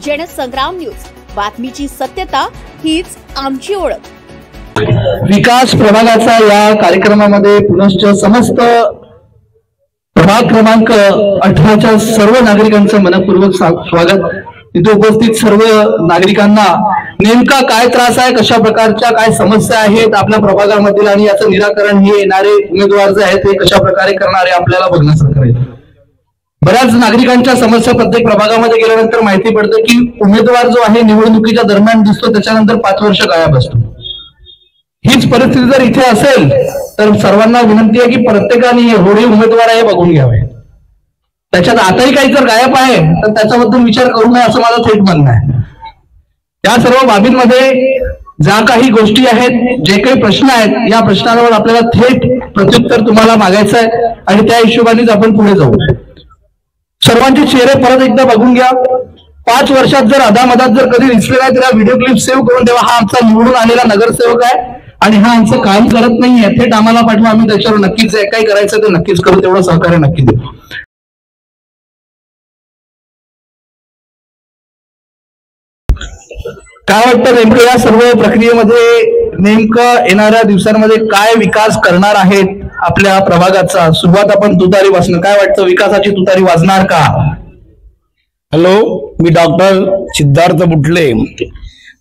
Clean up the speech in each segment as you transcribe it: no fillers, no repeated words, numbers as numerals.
Jansangram news, बातमीची सत्यता हीच आमची ओळख। विकास प्रभागाचा या कार्यक्रमामध्ये पुनश्च समस्त प्रभाग क्रमांक 18च्या सर्व नागरिकांचं मनपूर्वक स्वागत। इथे उपस्थित सर्व नागरिकांना नेमका काय त्रास आहे, कशा प्रकारच्या काय समस्या आहेत आपल्या प्रभागामधील आणि याचं निराकरण हे येणारे उमेदवार जे आहेत ते कशा प्रकारे करणारे आपल्याला बघण्यासारखं आहे। बऱ्याच नागरिकांच्या समस्या प्रत्येक प्रभागामध्ये गेल्यानंतर माहिती पडते की उमेदवार जो आहे निवडणुकीच्या दरम्यान दिसतो, त्याच्यानंतर 5 वर्ष गायब असतो। हीच परिस्थिती जर इथे असेल तर सर्वांना विनंती आहे की प्रत्येकाने एवढे उमेदवार आहे बघून घ्यावे। त्याच्यात आताही काही जर गायब आहे तर त्याच्याबद्दल विचार करू नये असं माझं थेट म्हणणं आहे। या सर्व बाबींमध्ये ज्या काही गोष्टी आहेत, जे काही प्रश्न आहेत, या प्रश्नांवर आपल्याला थेट प्रत्युत्तर तुम्हाला मागायचं आहे आणि त्या हिशोबानेच आपण पुढे जाऊ। सर्वांचे चेहरे परत एकदा बघून घ्या। 5 वर्षात जर अदामदात जर कधी दिसले नाही तर व्हिडिओ क्लिप सेव्ह करून ठेवा। हा आमचा निवडून आलेला नगरसेवक आहे आणि हा आमचं काम करत नाहीये, थेट आम्हाला पाठवा, आम्ही त्याच्यावर नक्कीच जे काही करायचं ते नक्कीच करू, तेवढं सहकार्य नक्की देऊ। काय वाटतं नेमकं या सर्व प्रक्रियेमध्ये नेमकं येणाऱ्या दिवसांमध्ये काय विकास करणार आहेत आपल्या प्रभागाचा? सुरुवात आपण तुतारी वाजणं, काय वाटतं विकासाची तुतारी वाजणार का? हॅलो, मी डॉक्टर सिद्धार्थ बुटले।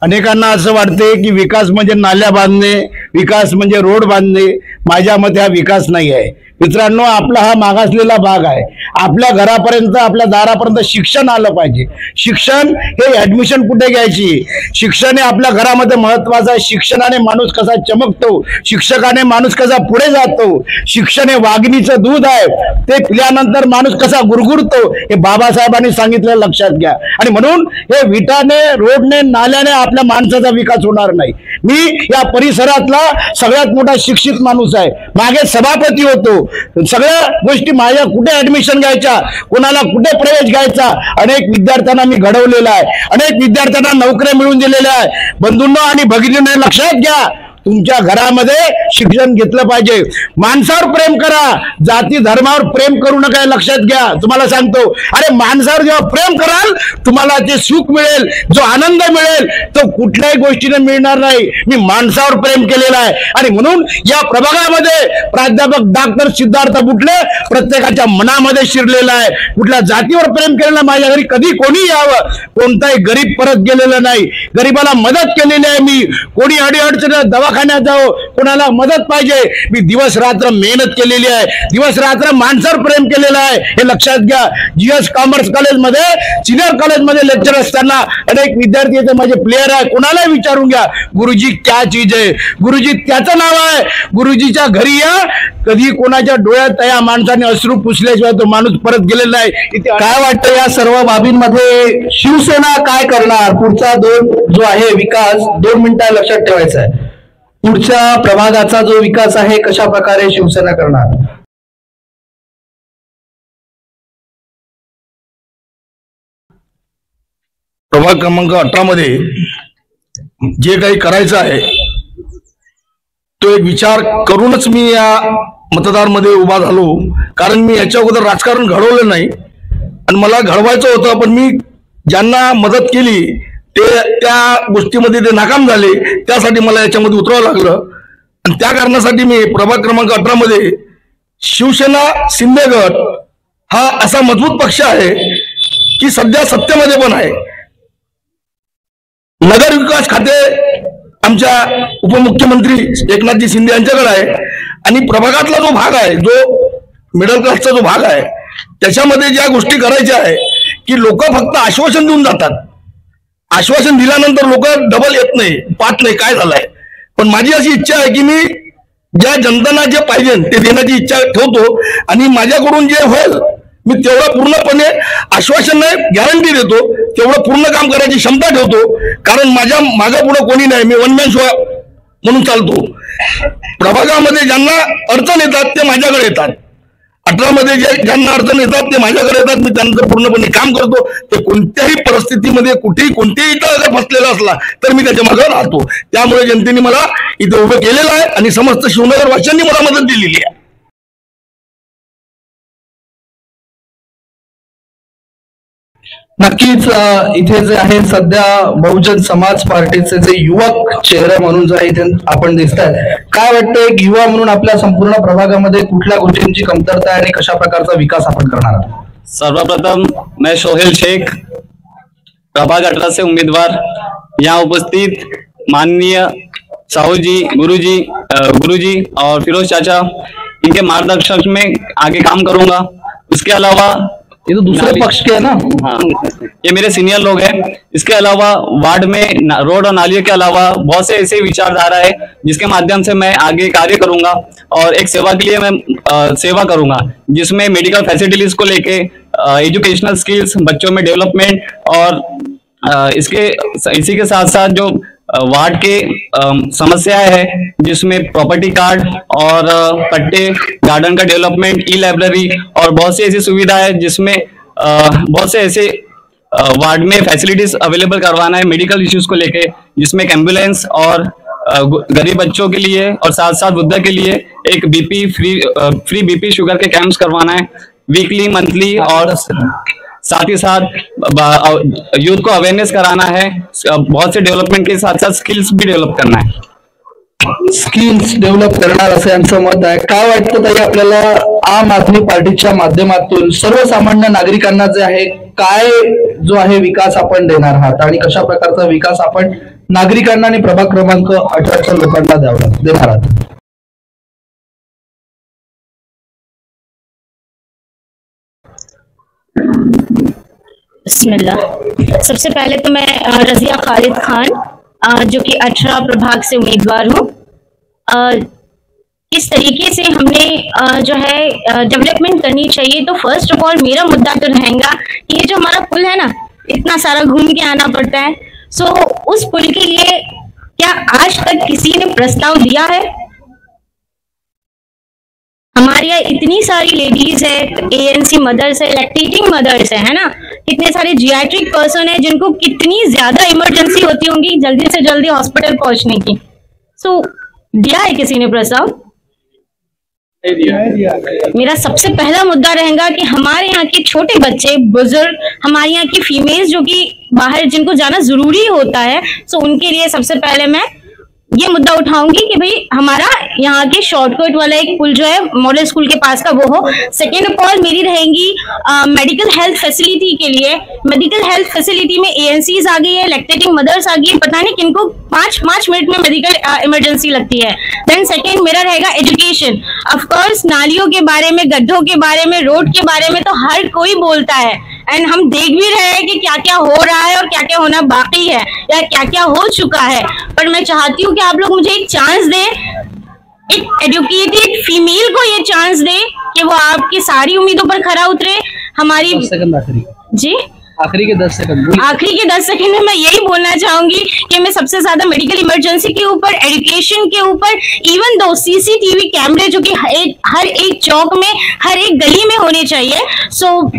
अनेकांना असं वाटते की विकास म्हणजे नाल्या बांधणे, विकास म्हणजे रोड बांधणे। माझ्या मते हा विकास नाही आहे मित्रांनो। आपला हा मागासलेला भाग आहे। आपल्या घरापर्यंत, आपल्या दारापर्यंत शिक्षण आलं पाहिजे। शिक्षण हे ऍडमिशन कुठे घ्यायची, शिक्षण हे आपल्या घरामध्ये महत्वाचं आहे। शिक्षणाने माणूस कसा चमकतो, शिक्षकाने माणूस कसा पुढे जातो। शिक्षण हे वाघिणीचं दूध आहे, ते पिल्यानंतर माणूस कसा गुरगुरतो हे बाबासाहेबांनी सांगितलं, लक्षात घ्या। आणि म्हणून हे विटाने, रोडने, नाल्याने आपल्या माणसाचा विकास होणार नाही। मी या परिसरातला सगळ्यात मोठा शिक्षित माणूस आहे, मागे सभापती होतो। सगळ्या गोष्टी माझ्या, कुठे ऍडमिशन घ्यायच्या, कोणाला कुठे प्रवेश घ्यायचा, अनेक विद्यार्थ्यांना मी घडवलेला आहे, अनेक विद्यार्थ्यांना नोकऱ्या मिळवून दिलेल्या आहे। बंधूंनो आणि भगिनींनो लक्षात घ्या, तुमच्या घरामध्ये शिक्षण घेतलं पाहिजे। माणसावर प्रेम करा, जाती धर्मावर प्रेम करू नका, लक्षात घ्या। तुम्हाला सांगतो, अरे माणसावर जेव्हा प्रेम कराल तुम्हाला जे सुख मिळेल, जो आनंद मिळेल तो कुठल्याही गोष्टीने मिळणार नाही। मी माणसावर प्रेम केलेला आहे आणि म्हणून या प्रभागामध्ये प्राध्यापक डॉक्टर सिद्धार्थ बुटले प्रत्येकाच्या मनामध्ये शिरलेला आहे। कुठल्या जातीवर प्रेम केलेला, माझ्या घरी कधी कोणी यावं, कोणताही गरीब परत गेलेला नाही, गरीबाला मदत केलेली आहे मी। कोणी अडीअडचणी दवाखान्यात जाओ, कोणाला मदत पाहिजे, मी दिवस रात्र मेहनत केलेली आहे, दिवस रात्र माणसावर प्रेम केलेलं आहे, हे लक्षात घ्या। जीएस कॉमर्स कॉलेजमध्ये, सिनियर कॉलेजमध्ये लेक्चर असताना अनेक विद्यार्थी येते, माझे प्लेयर आहे, कोणालाही विचारून घ्या, गुरुजी क्या चीज आहे, गुरुजी त्याचं नाव आहे। गुरुजीच्या घरी या, कधी कोणाच्या डोळ्यात त्या माणसाने अश्रू पुसल्याशिवाय तो माणूस परत गेलेला नाही। इथे काय वाटतं या सर्व बाबींमध्ये शिवसेना काय करणार? पुढचा जो आहे विकास 2 मिनिटं लक्षात ठेवायचा आहे। पुढच्या प्रभागाचा जो विकास आहे कशा प्रकारे शिवसेना करणार? प्रभाग क्रमांक 18 मध्ये जे काही करायचं आहे तो एक विचार करूनच मी या मतदारमध्ये उभा झालो, कारण मी याच्या अगोदर राजकारण घडवलं नाही आणि मला घडवायचं होतं, पण मी ज्यांना मदत केली ते त्या गोष्टीमध्ये ते नाकाम झाले, त्यासाठी मला याच्यामध्ये उतरावं लागलं। आणि त्या कारणासाठी मी प्रभाग क्रमांक 18 मध्ये शिवसेना शिंदे गट हा असा मजबूत पक्ष आहे की सध्या सत्तेमध्ये पण आहे। नगर विकास खाते आमच्या उपमुख्यमंत्री एकनाथजी शिंदे यांच्याकडे आहे आणि प्रभागातला जो भाग आहे, जो मिडल क्लासचा जो भाग आहे, त्याच्यामध्ये ज्या गोष्टी करायच्या आहे की लोक फक्त आश्वासन देऊन जातात, आश्वासन दिल्यानंतर लोक डबल येत नाही, पाहत नाही काय झालंय। पण माझी अशी इच्छा आहे की मी ज्या जनतांना जे पाहिजे ते देण्याची इच्छा ठेवतो आणि माझ्याकडून जे होईल मी तेवढं पूर्णपणे आश्वासन नाही, गॅरंटी देतो, तेवढं पूर्ण काम करायची क्षमता ठेवतो, कारण माझ्या मागे पुढे कोणी नाही, मी वन मॅन शो म्हणून चालतो। प्रभागामध्ये ज्यांना अडचण येतात ते माझ्याकडे येतात, 18 मध्ये ज्यांना अडचण येतात ते माझ्याकडे येतात, मी त्यांचं पूर्णपणे काम करतो। ते कोणत्याही परिस्थितीमध्ये कुठेही कोणत्याही इथं फसलेला असला तर मी त्याच्या मागे राहतो। त्यामुळे जनतेने मला इथे उभं केलेलं आहे आणि समस्त शिवनगर वासियांनी मला मदत दिलेली आहे। नक्कीच इथे जे आहे सध्या बहुजन समाज पार्टीचे जे युवक चेहरा म्हणून जो आहे इथे आपण दिसतात, काय वाटतं एक युवा म्हणून आपल्या संपूर्ण प्रभागामध्ये कुठल्या गोष्टींची कमतरता आहे आणि कशा प्रकारचा विकास आपण करणार आहात? सर्वप्रथम मैं सोहेल शेख, प्रभाग 18 से उम्मीदवार, यहाँ उपस्थित माननीय साहू जी, गुरुजी और फिरोज चाचा, इनके मार्गदर्शन में आगे काम करूंगा। उसके अलावा ये तो दूसरे पक्ष के है ना? हाँ, ये मेरे सीनियर लोग हैं। इसके अलावा वार्ड में रोड और नालियों के अलावा बहुत से ऐसे विचारधारा है जिसके माध्यम से मैं आगे कार्य करूंगा और एक सेवा के लिए मैं सेवा करूंगा, जिसमें मेडिकल फैसिलिटीज को लेके, एजुकेशनल स्किल्स, बच्चों में डेवलपमेंट और इसी के साथ साथ जो वार्ड के समस्याएं है जिसमें प्रॉपर्टी कार्ड और पट्टे, गार्डन का डेवलपमेंट, ई लाइब्रेरी और बहुत सी ऐसी सुविधाएं है जिसमें बहुत से ऐसे वार्ड में फैसिलिटीज अवेलेबल करवाना है मेडिकल इश्यूज को लेके, जिसमें एक एम्बुलेंस और गरीब बच्चों के लिए और साथ साथ वृद्ध के लिए एक बीपी फ्री बीपी शुगर के कैंप्स करवाना है वीकली, मंथली, और साथ ही साथ यूथ को अवेयरनेस कराना है। बहुत से डेव्हलपमेंट के साथ साथ स्किल्स भी डेव्हलप करना है। स्किल्स डेव्हलप करणार असं यांचं मत आहे। काय वाटतं ताई आपल्याला आम आदमी पार्टीच्या माध्यमातून सर्वसामान्य नागरिकांना जे आहे काय जो आहे विकास आपण देणार आहात आणि कशा प्रकारचा विकास आपण नागरिकांना आणि प्रभाग क्रमांक 18च्या लोकांना देणार आहात? बिस्मिल्लाह। सबसे पहले तो मैं रजिया खालिद खान जो कि 18 प्रभाग से उम्मीदवार हूँ, किस तरीके से हमने जो है डेवलपमेंट करनी चाहिए, तो फर्स्ट ऑफ ऑल मेरा मुद्दा तो रहेगा कि ये जो हमारा पुल है ना, इतना सारा घूम के आना पड़ता है, सो उस पुल के लिए क्या आज तक किसी ने प्रस्ताव दिया है? हमारे यहाँ इतनी सारी लेडीज है, ANC मदर्स है, लैक्टेटिंग मदर्स है ना, कितने सारे जियाट्रिक पर्सन है जिनको कितनी ज्यादा इमरजेंसी होती होंगी जल्दी से जल्दी हॉस्पिटल पहुंचने की। सो दिया है किसी ने प्रस्ताव? मेरा सबसे पहला मुद्दा रहेगा कि हमारे यहाँ के छोटे बच्चे, बुजुर्ग, हमारे यहाँ की फीमेल्स जो कि बाहर जिनको जाना जरूरी होता है, सो उनके लिए सबसे पहले मैं ये मुद्दा उठाऊंगी कि भाई हमारा यहाँ के शॉर्टकट वाला एक पुल जो है मॉडल स्कूल के पास का वो हो। सेकेंड ऑफ ऑल मेरी रहेंगी मेडिकल हेल्थ फैसिलिटी के लिए। मेडिकल हेल्थ फैसिलिटी में ANCs आ गई है, लैक्टेटिंग मदर्स आ गई है, पता नहीं किनको 5 मिनट में मेडिकल इमरजेंसी लगती है। देन सेकेंड मेरा रहेगा एजुकेशन। ऑफकोर्स नालियों के बारे में, गड्ढों के बारे में, रोड के बारे में तो हर कोई बोलता है, एंड हम देख भी रहे हैं कि क्या क्या हो रहा है और क्या क्या होना बाकी है या क्या क्या हो चुका है। पर मैं चाहती हूँ कि आप लोग मुझे एक चांस दें, एक एजुकेटेड फीमेल को ये चांस दे कि वो आपकी सारी उम्मीदों पर खरा उतरे। हमारी जी आखिरी के 10 सेकंड में मैं यही बोलना चाहूंगी कि मैं सबसे ज्यादा मेडिकल इमरजेंसी के ऊपर, एजुकेशन के ऊपर, इवन दो CCTV कैमरे जो कि हर एक चौक में, हर एक गली में होने चाहिए। सो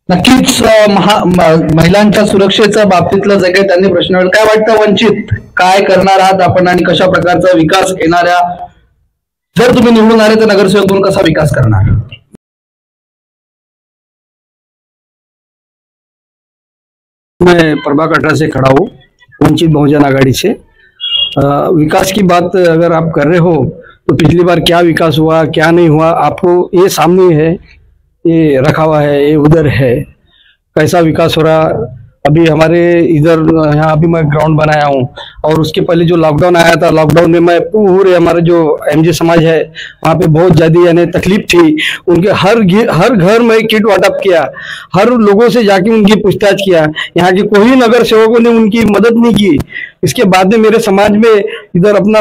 नक्कीच महिलांच्या सुरक्षेच्या बाबतीतलं जे काही त्यांनी प्रश्न, काय वाटतं वंचित काय करणार आहात आपण आणि कशा प्रकारचा विकास येणाऱ्या, जर तुम्ही निवडून आले तर नगरसेवक म्हणून कसा विकास करणार? मैं प्रभाग 18 से खड़ा हूँ, वंचित बहुजन आघाड़ी से। विकास की बात अगर आप कर रहे हो तो पिछली बार क्या विकास हुआ क्या नहीं हुआ आपको ये सामने है, ये रखा हुआ है, ये उधर है, कैसा विकास हो रहा। अभी हमारे इधर यहाँ अभी मैं ग्राउंड बनाया हूँ, और उसके पहले जो लॉकडाउन आया था, लॉकडाउन में मैं पूरे हमारे जो MJ समाज है वहाँ पे बहुत ज़्यादा यानी तकलीफ थी, उनके हर घर में किट वाटअप किया, हर लोगों से जाके उनकी पूछताछ किया, यहाँ के कोई नगर सेवकों ने उनकी मदद नहीं की। इसके बाद में मेरे समाज में इधर अपना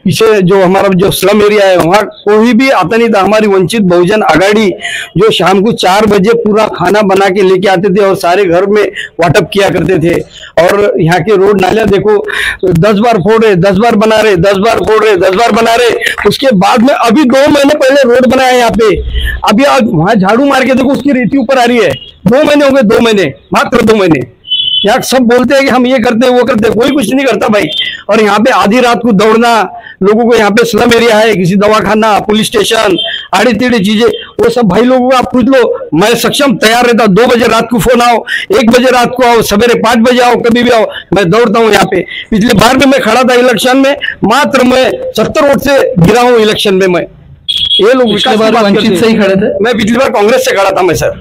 पीछे जो हमारा जो स्लम एरिया है वहाँ कोई भी आता नहीं था। हमारी वंचित बहुजन आघाड़ी जो शाम को 4 बजे पूरा खाना बना के लेके आते थे और सारे घर में वाटअप किया करते थे। और यहाँ के रोड नाले देखो 10 बार फोड़ रहे, 10 बार बना रहे, 10 बार फोड़ रहे, 10 बार बना रहे। उसके बाद में अभी 2 महीने पहले रोड बनाया यहाँ पे, अभी वहाँ झाड़ू मार के देखो उसकी रेती ऊपर आ रही है। 2 महीने हो गए, 2 महीने, मात्र 2 महीने। यहाँ सब बोलते हैं कि हम ये करते हैं वो करते हैं, कोई कुछ नहीं करता भाई। और यहाँ पे आधी रात को दौड़ना, लोगों को यहाँ पे स्लम एरिया है, किसी दवाखाना, पुलिस स्टेशन, आड़ी टेढ़ी चीजें, वो सब भाई लोगों को आप पूछ लो, मैं सक्षम तैयार रहता। 2 बजे रात को फोन आओ, 1 बजे रात को आओ, सवेरे 5 बजे आओ, कभी भी आओ, मैं दौड़ता हूँ यहाँ पे। पिछली बार में मैं खड़ा था इलेक्शन में, मात्र मैं 70 वोट से गिरा हूँ इलेक्शन में। मैं ये लोग पिछली बार वंचित से ही खड़े थे। मैं पिछली बार कांग्रेस से खड़ा था मैं सर,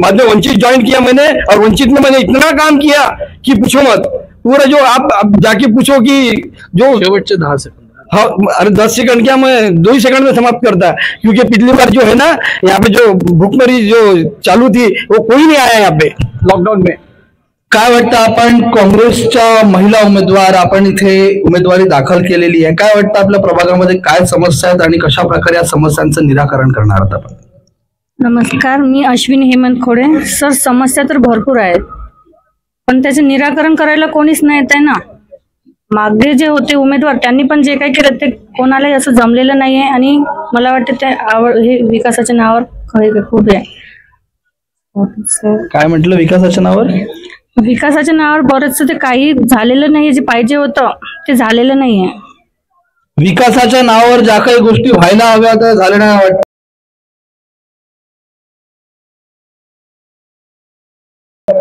बाद में वंचित ज्वाइन किया मैंने, और वंचित में मैंने इतना काम किया कि पूछो मत। पूरा जो आप जाके पूछो कि जो हाँ, अरे 10 सेकंड क्या, मैं 2 ही सेकंड में समाप्त करता, क्योंकि पिछली बार जो है ना यहाँ पे जो भूखमरी जो चालू थी वो कोई नहीं आया यहाँ पे लॉकडाउन में। काय वाटतं, आपण काँग्रेसच्या महिला उमेदवार आपण इथे उमेदवारी दाखल केलेली आहे, काय वाटतं आपल्या प्रभागामध्ये काय समस्या आहेत आणि कशा प्रकारे या समस्यांचं निराकरण करणार आहात आपण? नमस्कार, मी अश्विनी हेमंत खोडे. सर, समस्या तर भरपूर आहेत, पण त्याचे निराकरण करायला कोणीच नाही येत आहे ना. मागे जे होते उमेदवार त्यांनी पण जे काही केलं ते कोणालाही असं जमलेलं नाहीये, आणि मला वाटतं ते हे विकासाच्या नावावर खूप आहे. काय म्हटलं विकासाच्या नावावर? विकासाच्या नावावर बरंचसं ते काही झालेलं नाहीये, जे पाहिजे होतं ते झालेलं नाहीये. विकासाच्या नावावर ज्या काही गोष्टी व्हायला हव्या त्या झाल्या नाही वाटतं,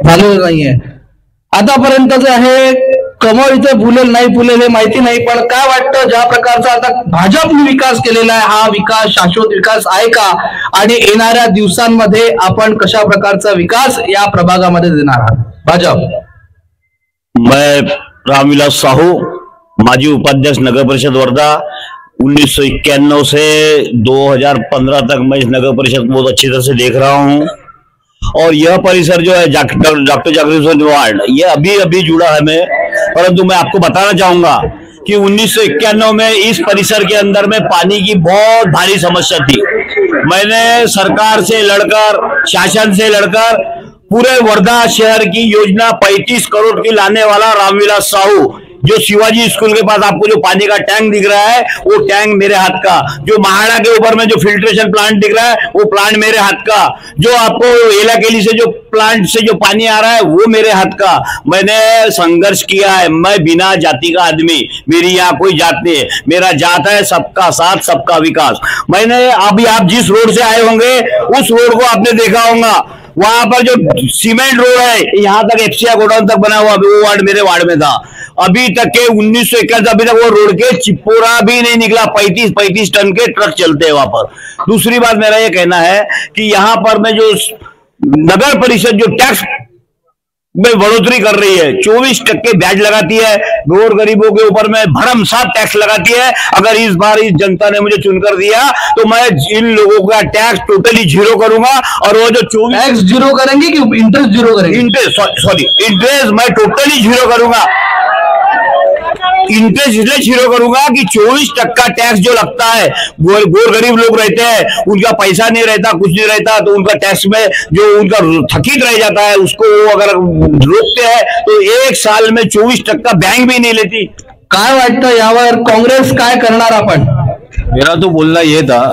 झालेलं नाहीये. आतापर्यंत जे आहे कमळ इथे फुलेल नाही फुलेल हे माहिती नाही, पण काय वाटतं ज्या प्रकारचा आता भाजपने विकास केलेला आहे, हा विकास शाश्वत विकास आहे का, आणि येणाऱ्या दिवसांमध्ये आपण कशा प्रकारचा विकास या प्रभागामध्ये देणार आहात? भाजप. मैं रामविलास साहू, माजी उपाध्यक्ष नगर परिषद वर्धा, 1991 से 2015 तक मैं इस नगर परिषद को बहुत अच्छी तरह से देख रहा हूँ। और यह परिसर जो है डॉक्टर जागृत वार्ड, ये अभी अभी जुड़ा है मैं, परंतु मैं आपको बताना चाहूंगा कि 1991 में इस परिसर के अंदर में पानी की बहुत भारी समस्या थी। मैंने सरकार से लड़कर, शासन से लड़कर पूरे वर्धा शहर की योजना 35 करोड़ की लाने वाला रामविलास साहू, जो शिवाजी स्कूल के पास आपको जो पानी का टैंक दिख रहा है वो टैंक मेरे हाथ का, जो महाड़ा के ऊपर में जो फिल्ट्रेशन प्लांट दिख रहा है वो प्लांट मेरे हाथ का, जो आपको एलाकेली से जो प्लांट से जो पानी आ रहा है वो मेरे हाथ का। मैंने संघर्ष किया है, मैं बिना जाति का आदमी, मेरी यहाँ कोई जात नहीं है, मेरा जात है सबका साथ सबका विकास। मैंने अभी आप जिस रोड से आए होंगे उस रोड को आपने देखा होगा, वहां पर जो सीमेंट रोड है यहाँ तक एफसीआई गोडाउन तक बना हुआ, वो वार्ड मेरे वार्ड में था। अभी तक के 1991 अभी तक वो रोड के चिपोरा भी नहीं निकला, 35 टन के ट्रक चलते हैं वहां पर। दूसरी बात मेरा ये कहना है कि यहाँ पर मैं जो नगर परिषद जो टैक्स में बढ़ोतरी कर रही है, 24% ब्याज लगाती है, गोर गरीबों के ऊपर में भरमसाठ टैक्स लगाती है। अगर इस बार इस जनता ने मुझे चुनकर दिया तो मैं इन लोगों का टैक्स टोटली जीरो करूंगा, और वो जो 24 टैक्स जीरो करेंगे कि इंटरेस्ट जीरो करेंगे? इंटरेस्ट मैं टोटली जीरो करूंगा। इंटरेस्ट इसलिए जीरो करूंगा कि 24% टैक्स जो लगता है, गोर गरीब लोग रहते हैं, उनका पैसा नहीं रहता, कुछ नहीं रहता, तो उनका टैक्स में जो उनका थकित रह जाता है उसको वो अगर रोकते हैं तो 1 साल में 24% बैंक भी नहीं लेती। काय वाटतं यावर काँग्रेस काय करणार आपण? मेरा तो बोलना ये था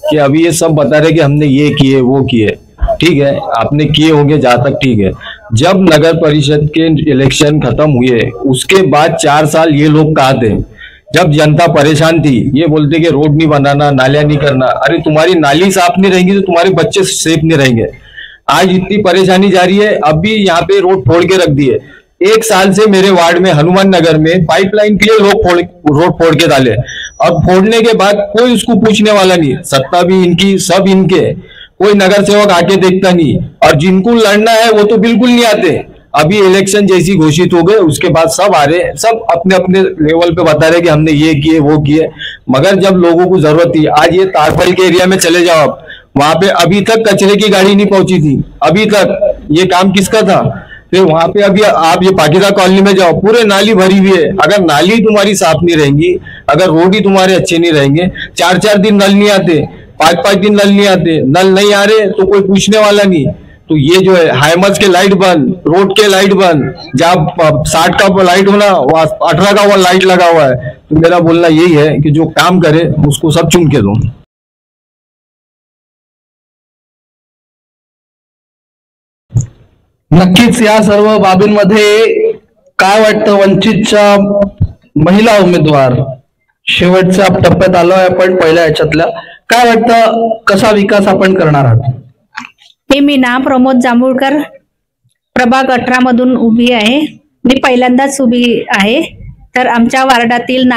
कि अभी ये सब बता रहे कि हमने ये किए वो किए, ठीक है, आपने किए होंगे जहां तक ठीक है। जब नगर परिषद के इलेक्शन खत्म हुए उसके बाद 4 साल ये लोग कहाँ थे? जब जनता परेशान थी ये बोलते कि रोड नहीं बनाना, नालियां नहीं करना। अरे तुम्हारी नाली साफ नहीं रहेंगी तो तुम्हारे बच्चे सेफ नहीं रहेंगे। आज इतनी परेशानी जा रही है, अब भी यहाँ पे रोड फोड़ के रख दिए। 1 साल से मेरे वार्ड में हनुमान नगर में पाइपलाइन के लिए रोड फोड़ के डाले, अब फोड़ने के बाद कोई उसको पूछने वाला नहीं, सत्ता भी इनकी, सब इनके, कोई नगर सेवक आके देखता नहीं, और जिनको लड़ना है वो तो बिल्कुल नहीं आते। अभी इलेक्शन जैसी घोषित हो गए उसके बाद सब आ रहे, सब अपने अपने लेवल पे बता रहे कि हमने ये किए वो किए, मगर जब लोगों को जरूरत थी, आज ये तारपल के एरिया में चले जाओ, आप वहां पे अभी तक कचरे की गाड़ी नहीं पहुंची थी, अभी तक। ये काम किसका था? फिर वहां पे अभी आप ये पाकिजा कॉलोनी में जाओ, पूरे नाली भरी हुई है। अगर नाली तुम्हारी साफ नहीं रहेंगी, अगर रोड ही तुम्हारे अच्छे नहीं रहेंगे, 4-4 दिन नल नहीं आते, 5-5 दिन नल नहीं आते, नल नहीं आ रहे तो कोई पूछने वाला नहीं। तो ये जो है हाइमज के लाइट बंद, रोड के लाइट बंद, जहाँ 60 का लाइट होना वहां 18 का वो लाइट लगा हुआ है। तो मेरा बोलना यही है कि जो काम करे उसको सब चुन के दो। नक्कीच या सर्व बाबींमध्ये काय वाटतं, वंचितच्या महिला उमेदवार शेवटच्या टप्प्यात आलोय आपण पहिल्या याच्यातल्या, काय वाटतं, कसा विकास आपण करणार आहात? मी मीना प्रमोद जांभूळकर प्रभाग 18 मधून उभी आहे. मी पहिल्यांदाच उभी आहे. तर आमच्या वार्डातील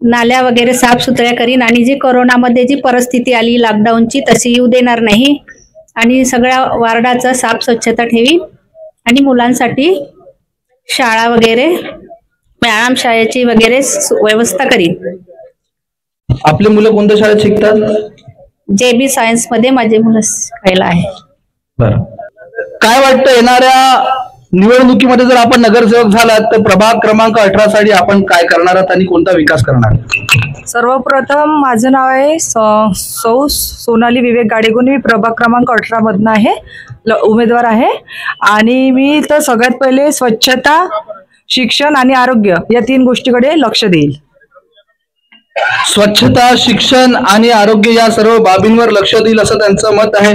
नाल्या वगैरे साफसुथऱ्या करीन आणि जी कोरोनामध्ये जी परिस्थिती आली लॉकडाऊनची तशी येऊ देणार नाही आणि सगळ्या वार्डाचा साफ स्वच्छता ठेवी आणि मुलांसाठी शाळा वगैरे व्यायाम शाळेची वगैरे व्यवस्था करीन. आपली मुलं कोणत्या शाळेत शिकतात? JB सायन्स मध्ये माझे मुलं शिकायला आहे. बरं, काय वाटतं येणाऱ्या निवडणुकीमध्ये जर आपण नगरसेवक झालात तर प्रभाग क्रमांक 18 साठी आपण काय करणार आहात आणि कोणता विकास करणार? सर्वप्रथम माझं नाव आहे सौ सोनाली विवेक गाडेगुण. मी प्रभाग क्रमांक 18 मधनं आहे, उमेदवार आहे. आणि मी तर सगळ्यात पहिले स्वच्छता, शिक्षण आणि आरोग्य या 3 गोष्टीकडे लक्ष देईल. स्वच्छता, शिक्षण आणि आरोग्य या सर्व बाबींवर लक्ष देईल असं त्यांचं मत आहे.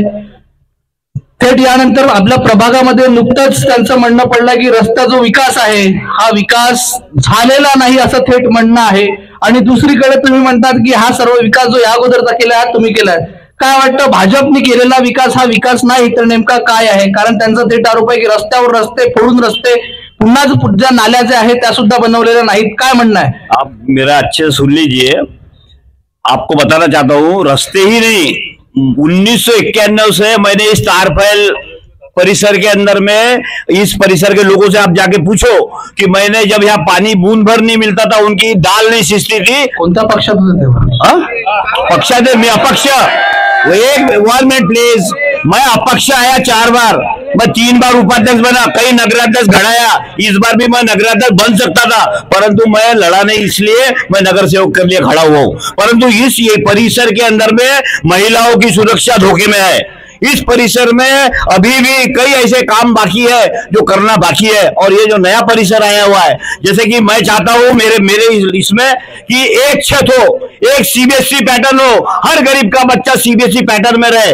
थेट यानंतर आपल्या प्रभागामध्ये नुकतंच त्यांचं म्हणणं पडलं की रस्ता जो विकास आहे हा विकास झालेला नाही असं थेट म्हणणं आहे. आणि दुसरीकडे तुम्ही म्हणतात की हा सर्व विकास जो या अगोदरचा केला हा तुम्ही केलाय. काय वाटतं, भाजपने केलेला विकास हा विकास नाही तर नेमका काय आहे? कारण त्यांचा थेट आरोप आहे की रस्त्यावर रस्ते फोडून रस्ते पुन्हा ज्या नाल्या ज्या आहेत त्या सुद्धा बनवलेल्या नाहीत. काय म्हणणं आहे? आप मेरा अच्छे से सुन लीजिए, आपको बताना चाहता हूँ, रास्ते ही नहीं, 1991 से मैंने इस तारफैल परिसर के अंदर में इस परिसर के लोगों से आप जाके पूछो कि मैंने जब यहाँ पानी बूंद भर नहीं मिलता था, उनकी दाल नहीं सिसती थी. कोणत्या पक्षात होते तेव्हा? पक्षात मी अपक्ष. एक 1 मिनट प्लीज. मैं अपक्ष आया 4 बार, मैं 3 बार उपाध्यक्ष बना, कई नगराध्यक्ष घड़ाया. इस बार भी मैं नगराध्यक्ष बन सकता था, परंतु मैं लड़ा नहीं, इसलिए मैं नगर सेवक के लिए खड़ा हुआ हूँ. परंतु इस ये परिसर के अंदर में महिलाओं की सुरक्षा धोखे में है. इस परिसर में अभी भी कई ऐसे काम बाकी है जो करना बाकी है. और ये जो नया परिसर आया हुआ है, जैसे कि मैं चाहता हूं मेरे इसमें कि एक छत हो, एक CBSE पैटर्न हो, हर गरीब का बच्चा CBSE पैटर्न में रहे.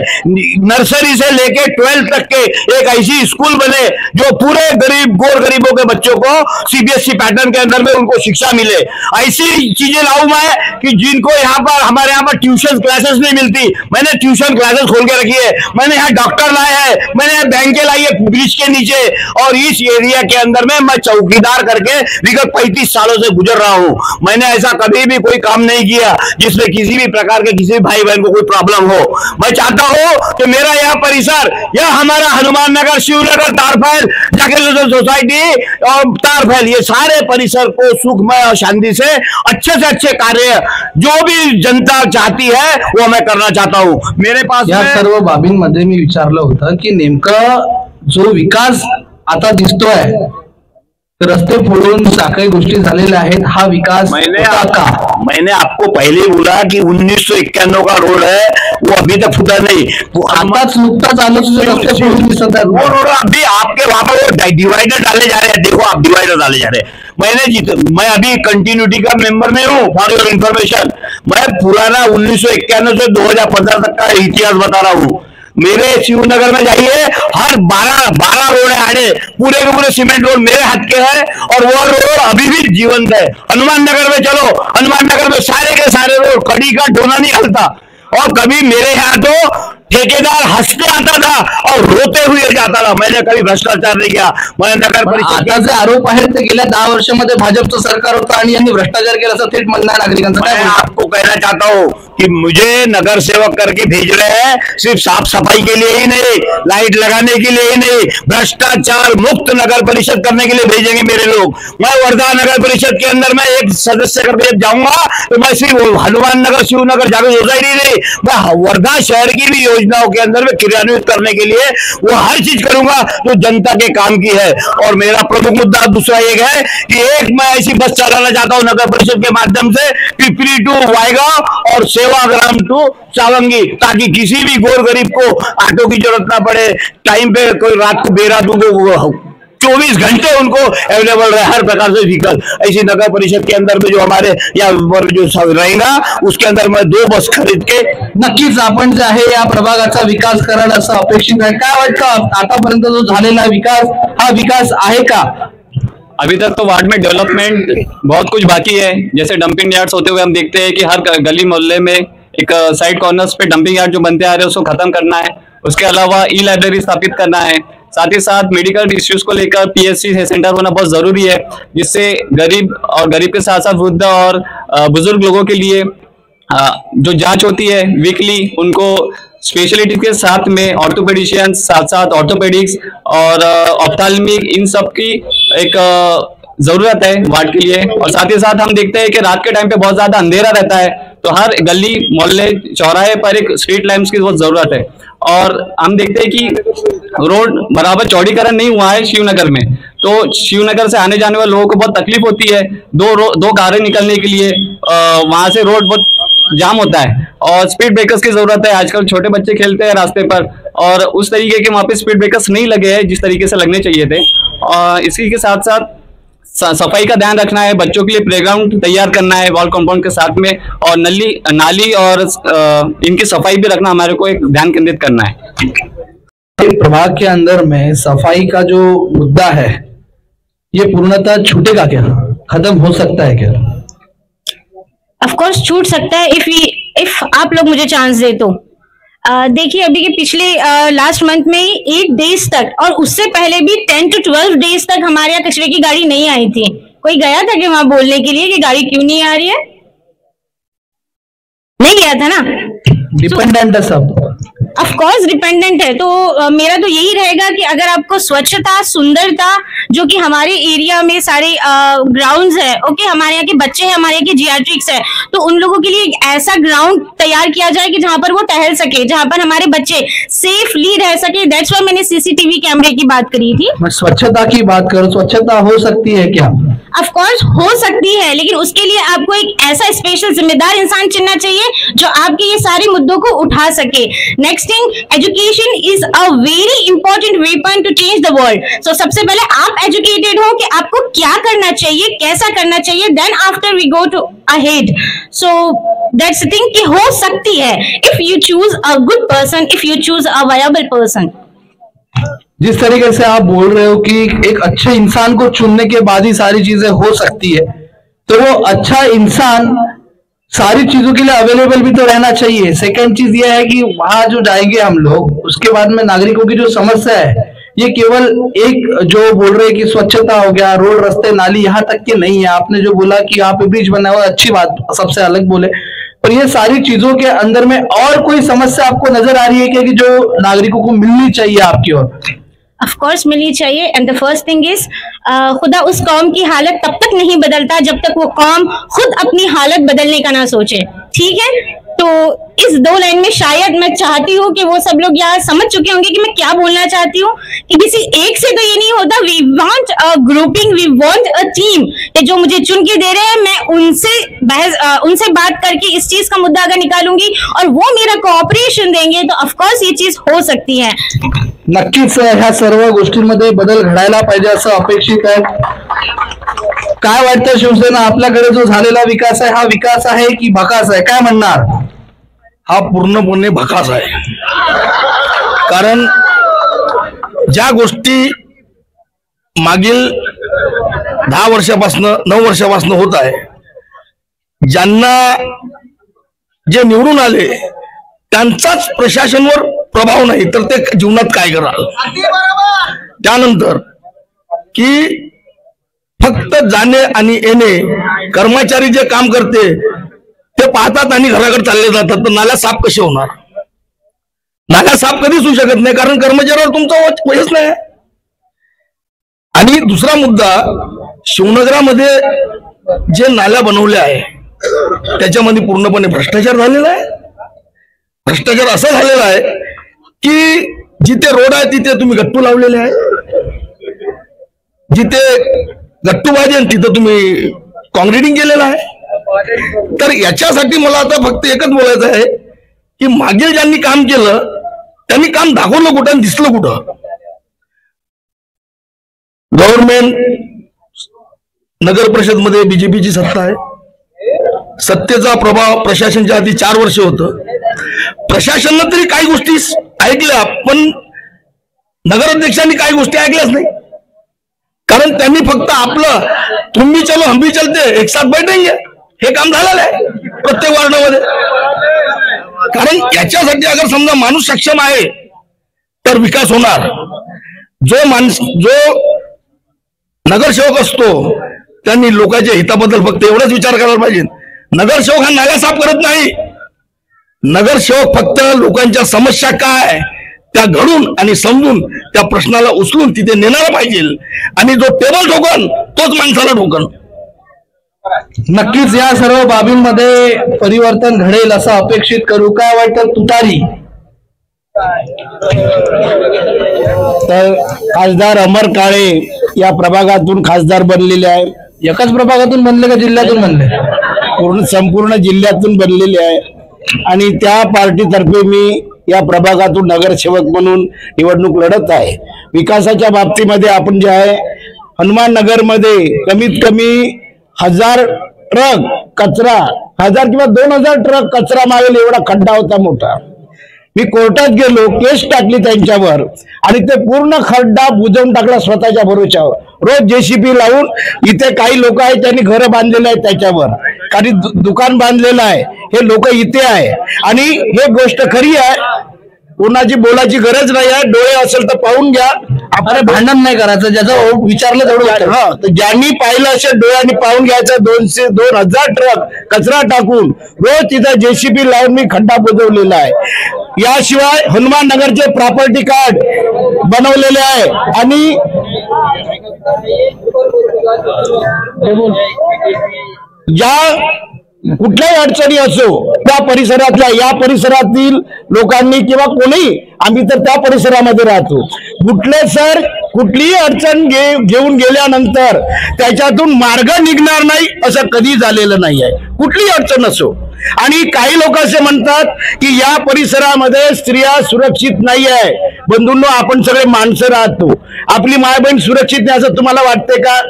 नर्सरी से लेके 12th तक के एक ऐसी स्कूल बने जो पूरे गोर गरीबों के बच्चों को CBSE पैटर्न के अंदर में उनको शिक्षा मिले. ऐसी चीजें लाऊं मैं कि जिनको हमारे यहाँ पर ट्यूशन क्लासेस नहीं मिलती. मैंने ट्यूशन क्लासेस खोल के रखी है. मैंने यहाँ डॉक्टर लाए हैं, मैंने यहाँ बैंकें लाई है ब्रिज के नीचे. और इस एरिया के अंदर में मैं चौकीदार करके विगत 35 सालों से गुजर रहा हूँ. मैंने ऐसा कभी भी कोई काम नहीं किया जिसमें किसी भी प्रकार के किसी भाई बहन को कोई प्रॉब्लम हो. मैं चाहता हूँ कि मेरा यह परिसर, यह हमारा हनुमान नगर, शिवनगर, तारफैल, जाकिर सोसाइटी और तारफैल, ये सारे परिसर को सुखमय और शांति से अच्छे कार्य जो भी जनता चाहती है वो मैं करना चाहता हूँ. मेरे पास या सर्व बाबींमध्ये मी विचारलं होतं की नेमका जो विकास आता दिसतोय, रस्ते फोडून काही गोष्टी झालेल्या आहेत, हा विकास मैंने आपको पहले ही बोला कि 1991 का रोड है, वो अभी तक फूटा नहीं. आताच नुकताच आलं रस्ते फोडून दिसत आहेत. वो रोड अभी आपके वहां पर डिवाइडर डाले जा रहे हैं. देखो आप डिवाइडर डाले जा रहे हैं. मैं अभी कंटिन्यूटी का मेंबर में हूँ. फॉर योर इन्फॉर्मेशन, मैं पुराना 1991 से 2015 तक का इतिहास बता रहा हूँ. मेरे शिवनगर में जाइए, हर 12 रोड है, पूरे के पूरे सीमेंट रोड मेरे हाथ के हैं और वो रोड अभी भी जीवंत है. हनुमान नगर में चलो, हनुमान नगर में सारे के सारे रोड कड़ी का ढोना नहीं हलता. और कभी मेरे यहाँ तो ठेकेदार हंसते आता था और रोते हुए जाता था. मैंने कभी भ्रष्टाचार नहीं किया. मैं नगर परिषद आरोप आहेत ते गेल्या 10 वर्षामध्ये भाजपचं सरकार होतं आणि यांनी भ्रष्टाचार केला असं थेट म्हणणं नागरिकांचं. मैं आपको कहना चाहता हूँ कि मुझे नगर सेवक करके भेज रहे हैं, सिर्फ साफ सफाई के लिए ही नहीं, लाइट लगाने के लिए ही नहीं, भ्रष्टाचार मुक्त नगर परिषद करने के लिए भेजेंगे मेरे लोग. मैं वर्धा नगर परिषद के अंदर में एक सदस्य करके जाऊंगा तो मैं सिर्फ हनुमान नगर, शिवनगर, जागृत सोसाइटी नहीं, मैं वर्धा शहर की भी योजनाओं के अंदर में क्रियान्वित करने के लिए वो हर चीज करूंगा जो जनता के काम की है. और मेरा प्रमुख मुद्दा दूसरा एक है कि एक मैं ऐसी बस चलाना चाहता हूँ नगर परिषद के माध्यम से, पिपरी टू वायगांव और सेवाग्राम टू सावंगी, ताकि किसी भी गोर गरीब को ऑटो की जरूरत ना पड़े. टाइम पे कोई रात को बेरातों को 24 घंटे उनको अवेलेबल रहे हर प्रकार से व्हीकल. ऐसी नगर परिषद के अंदर में जो हमारे या जो रहेगा उसके अंदर में 2 बस खरीद के नक्कीच आपण जे आहे या प्रभागाचा विकास करायला असं अपेक्षित आहे. काय वाटतं आतापर्यंत जो झालेला विकास हा विकास आहे का? अभी तक तो वार्ड में डेवलपमेंट बहुत कुछ बाकी है. जैसे डंपिंग यार्ड्स होते हुए हम देखते हैं कि हर गली मोहल्ले में एक साइड कॉर्नर्स पे डंपिंग यार्ड जो बनते आ रहे हैं उसको खत्म करना है। उसके अलावा ई लाइब्रेरी स्थापित करना है। साथ ही साथ मेडिकल इश्यूज को लेकर PSC सेंटर होना बहुत जरूरी है, जिससे गरीब के साथ साथ वृद्ध और बुजुर्ग लोगों के लिए जो जांच होती है वीकली, उनको स्पेशलिटी के साथ में ऑर्थोपेडिशियंस, साथ साथ ऑर्थोपेडिक्स और ऑप्थाल्मिक, इन सब की एक जरूरत है वार्ड के लिए। और साथ ही साथ हम देखते हैं कि रात के टाइम पे बहुत ज्यादा अंधेरा रहता है, तो हर गली मोहल्ले चौराहे पर एक स्ट्रीट लैंप्स की बहुत जरूरत है। और हम देखते हैं कि रोड बराबर चौड़ीकरण नहीं हुआ है शिवनगर में, तो शिवनगर से आने जाने वाले लोगों को बहुत तकलीफ होती है। दो कारें निकलने के लिए वहां से रोड बहुत जाम होता है और स्पीड ब्रेकर्स की जरूरत है। आजकल छोटे बच्चे खेलते हैं रास्ते पर और उस तरीके के वहां पे स्पीड ब्रेकर्स नहीं लगे हैं जिस तरीके से लगने चाहिए थे। और इसी के साथ साथ सफाई का ध्यान रखना है, बच्चों के लिए प्लेग्राउंड तैयार करना है वॉल कंपाउंड के साथ में, और नाली और इनकी सफाई भी रखना हमारे को एक ध्यान केंद्रित करना है। प्रभाग के अंदर में सफाई का जो मुद्दा है ये पूर्णतः छूटेगा क्या, खत्म हो सकता है क्या? ऑफ कोर्स छूट सकता है इफ आप लोग मुझे चांस दे तो। देखिए अभी के पिछले लास्ट मंथ में ही 8 डेज तक और उससे पहले भी 10 to 12 डेज तक हमारे यहाँ कचरे की गाड़ी नहीं आई थी। कोई गया था कि वहां बोलने के लिए कि गाड़ी क्यों नहीं आ रही है? नहीं गया था ना। डिपेंडेंट है सब, ऑफ कोर्स डिपेंडेंट है। तो मेरा तो यही रहेगा कि अगर आपको स्वच्छता, सुंदरता, जो कि हमारे एरिया में सारे ग्राउंड्स है, ओके, हमारे यहाँ के बच्चे हैं, हमारे यहाँ के जियाट्रिक्स है, तो उन लोगों के लिए एक ऐसा ग्राउंड तैयार किया जाए कि जहां पर वो टहल सके, जहां पर हमारे बच्चे सेफली रह सके। दैट्स व्हाई मैंने CCTV कैमरे की बात करी थी। मैं स्वच्छता की बात करूं, स्वच्छता हो सकती है क्या? ऑफ कोर्स हो सकती है, लेकिन उसके लिए आपको एक ऐसा स्पेशल जिम्मेदार इंसान चुनना चाहिए जो आपके ये सारे मुद्दों को उठा सके। Next thing, education is a very important weapon to change the world. So सबसे पहले आप एजुकेटेड हो कि आपको क्या करना चाहिए, कैसा करना चाहिए, then after we go to ahead. So that's the thing कि हो सकती है if you choose a good person, if you choose a viable person. जिस तरीके से आप बोल रहे हो कि एक अच्छे इंसान को चुनने के बाद ही सारी चीजें हो सकती है, तो वो अच्छा इंसान सारी चीजों के लिए अवेलेबल भी तो रहना चाहिए। सेकंड चीज ये है कि वहां जो जाएंगे हम लोग, उसके बाद में नागरिकों की जो समस्या है ये केवल एक जो बोल रहे हैं कि स्वच्छता हो गया, रोड, रास्ते, नाली, यहाँ तक के नहीं है। आपने जो बोला कि यहाँ पे ब्रिज बना हुआ, अच्छी बात, सबसे अलग बोले, पर ये सारी चीजों के अंदर में और कोई समस्या आपको नजर आ रही है क्या कि जो नागरिकों को मिलनी चाहिए आपकी ओर? ऑफ कोर्स मिलनी चाहिए। End the first thing is खुदा उस कौम की हालत तब तक नहीं बदलता जब तक वो कौम खुद अपनी हालत बदलने का ना सोचे, ठीक है? तो इस 2 लाइन में शायद मैं चाहती हूँ कि वो सब लोग यहाँ समझ चुके होंगे कि मैं क्या बोलना चाहती हूँ, कि किसी एक से तो ये नहीं होता। We want a grouping, we want a team, कि जो मुझे चुन के दे रहे हैं मैं उनसे बात करके इस चीज का मुद्दा अगर निकालूंगी और वो मेरा कोऑपरेशन देंगे तो ऑफकोर्स ये चीज हो सकती है। नक्कीच ह्या सर्व गोष्टींमध्ये बदल घडायला पाहिजे असं अपेक्षित आहे। काय वाटतं शिवसेना, आपल्याकडे जो झालेला विकास आहे हा विकास आहे की भकास आहे, काय म्हणणार? हा पूर्णपणे भकास आहे। कारण ज्या गोष्टी मागील 10 वर्षापासून 9 वर्षापासून होत आहे, ज्यांना जे निवडून आले त्यांचाच प्रशासनावर प्रभाव नाही तर ते जीवनात काय कराल? त्यानंतर की फक्त जाणे आणि येणे, कर्मचारी जे काम करते ते पाहतात आणि घराकडे चालले जातात, तर नाल्या साफ कसे होणार? नाल्या साफ कधीच होऊ शकत नाही, कारण कर्मचाऱ्यावर तुमचा वयच नाही। आणि दुसरा मुद्दा, शिवनगरामध्ये जे नाल्या बनवल्या आहे त्याच्यामध्ये पूर्णपणे भ्रष्टाचार झालेला आहे। भ्रष्टाचार असा झालेला आहे की जिथे रोड आहे तिथे तुम्ही गट्टू लावलेले आहे, जिथे गट्टू पाहिजे तिथं तुम्ही कॉन्क्रिटिंग केलेलं आहे। तर याच्यासाठी मला आता फक्त एकच बोलायचं आहे की मागील ज्यांनी काम केलं त्यांनी काम दाखवलं कुठं आणि दिसलं कुठं? गव्हर्नमेंट, नगर परिषद मध्ये बीजेपीची सत्ता आहे, सत्तेचा प्रभाव प्रशासनाच्या हाती 4 वर्ष होतं। प्रशासनानं तरी काही गोष्टी ऐकल्या, पण नगराध्यक्षांनी काही गोष्टी ऐकल्याच नाही, कारण त्यांनी फक्त आपलं तुम भी चलो हम भी चलते एक साथ बैठेंगे हे काम झालेलं आहे प्रत्येक वार्डामध्ये। कारण याच्यासाठी अगर समजा माणूस सक्षम आहे तर विकास होणार. जो नगरसेवक असतो त्यांनी लोकांच्या हिताबद्दल फक्त एवढंच विचार करायला पाहिजे. नगरसेवक हा नाल्या साफ करत नाही. नगरसेवक फक्त लोकांच्या समस्या काय त्या घडून आणि समजून त्या प्रश्नाला उचलून तिथे नेणारा पाहिजे. आणि जो टेबल ठोकन तोच माणसाला ठोकन. नक्कीच या सर्व बाबींमध्ये परिवर्तन घडेल असं अपेक्षित करू. काय वाटतं तुतारी? तर खासदार अमर काळे या प्रभागातून खासदार बनलेले आहे. एकाच प्रभागातून बनले का जिल्ह्यातून बनले? संपूर्ण जिल्ह्यातून बनलेले आहे. आणि त्या पार्टीतर्फे मी या प्रभागातून नगरसेवक म्हणून निवडणूक लढत आहे. विकासाच्या बाबतीमध्ये आपण जे आहे हनुमान नगर मध्ये कमीत कमी 1000 ट्रक कचरा 1000 किंवा 2000 ट्रक कचरा मावेल एवढा खड्डा होता मोठा. मी कोर्टात गेलो, केस टाकली त्यांच्यावर आणि ते पूर्ण खड्डा बुजवून टाकला स्वतःच्या भरोश्यावर. रोज JCB लावून इथे काही लोक आहेत त्यांनी घरं बांधलेले आहेत त्याच्यावर, काही दुकान बांधलेलं आहे. हे लोक इथे आहे आणि हे गोष्ट खरी आहे. कोणाची बोलायची गरज नाही आहे. डोळे असेल तर पाहून घ्या. अरे भांडण नाही करायचं, ज्याचं विचारलं तेवढं. तर ज्यांनी पाहिलं असेल डोळ्यांनी पाहून घ्यायचं. 2000 ट्रक कचरा टाकून रोज तिथं JCB लावून मी खड्डा बुजवलेला आहे. याशिवाय हनुमान नगरचे प्रॉपर्टी कार्ड बनवलेले आहे. आणि ज्या कुठल्याही अडचणी असो त्या परिसरातल्या या परिसरातील लोकांनी किंवा कोणी आम्ही तर त्या परिसरामध्ये राहतो. कुठलीही अडचण घेऊन गेल्यानंतर त्याच्यातून मार्ग निघणार नाही असं कधी झालेलं नाही आहे. कुठलीही अडचण असो. आणि काही लोक असे म्हणतात की या परिसरामध्ये स्त्रिया सुरक्षित नाही आहे. बंधूंनो, आपण सगळे माणसं राहतो. आपली माय बहीण सुरक्षित नाही असं तुम्हाला वाटते का?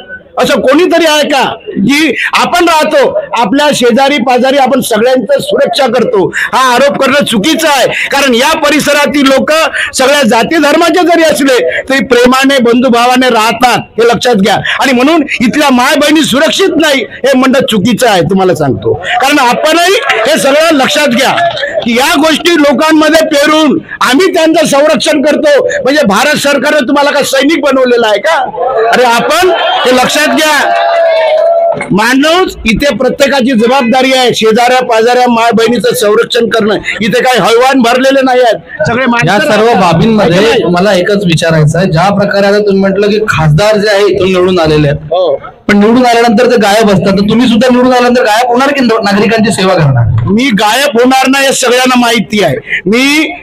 असं कोणीतरी आहे का की आपण राहतो आपल्या शेजारी पाजारी आपण सगळ्यांचं सुरक्षा करतो? हा आरोप करणं चुकीचं आहे. कारण या परिसरातील लोक सगळ्या जाती धर्माचे जरी असले तरी प्रेमाने बंधुभावाने राहतात, हे लक्षात घ्या. आणि म्हणून इथल्या माय बहिणी सुरक्षित नाही हे म्हणणं चुकीचं आहे तुम्हाला सांगतो. कारण आपणही हे सगळं लक्षात घ्या की या गोष्टी लोकांमध्ये पेरून आम्ही त्यांचं संरक्षण करतो. म्हणजे भारत सरकारने तुम्हाला का सैनिक बनवलेला आहे का? अरे आपण हे लक्षात घ्या. माणूस इथे प्रत्येकाची जबाबदारी आहे. शेजाऱ्या पाजाऱ्या माय बहिणीचं संरक्षण करणं. इथे काही हैवान भरलेले नाही आहेत सगळे. या सर्व बाबींमध्ये मला एकच विचारायचं आहे. ज्या प्रकारे आता तुम्ही म्हटलं की खासदार जे आहे इथून निवडून आलेले आहेत, पण निवडून आल्यानंतर ते गायब असतात. तर तुम्ही सुद्धा निवडून आल्यानंतर गायब होणार की नागरिकांची सेवा करणार? मी गायब होणार नाही हे सगळ्यांना माहिती आहे. मी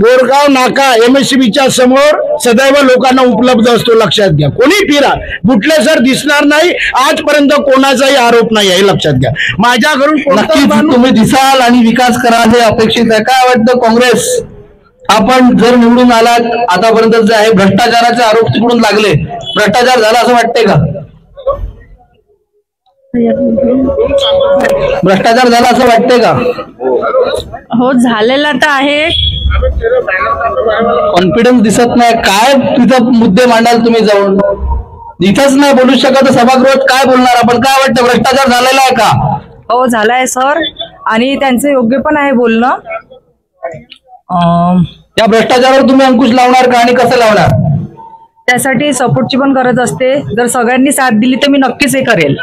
बोरगाव नाका MSCBच्या समोर सदैव लोकांना उपलब्ध असतो. लक्षात घ्या. कोणी फिरा बुटले सर दिसणार नाही. आजपर्यंत कोणाचाही आरोप नाही आहे, लक्षात घ्या. माझ्या घरून तुम्ही दिसाल आणि विकास कराल हे अपेक्षित आहे. काय वाटतं काँग्रेस, आपण जर निवडून आलात आतापर्यंत जे आहे भ्रष्टाचाराचे आरोप तिकडून लागले, भ्रष्टाचार झाला असं वाटतंय का? भ्रष्टाचार झाला असं वाटतंय का? हो, झालेला तर आहे. कॉन्फिडन्स दिसत नाही. काय तिथं मुद्दे मांडाल तुम्ही जाऊन? इथंच नाही बोलू शकत सभागृहात काय बोलणार आपण? काय वाटतं, भ्रष्टाचार झालेला आहे का? हो, झालाय सर. आणि त्यांचं योग्य पण आहे बोलणं. या भ्रष्टाचारावर तुम्ही अंकुश लावणार का आणि कसं लावणार? त्यासाठी सपोर्टची पण गरज असते. जर सगळ्यांनी साथ दिली तर मी नक्कीच हे करेल.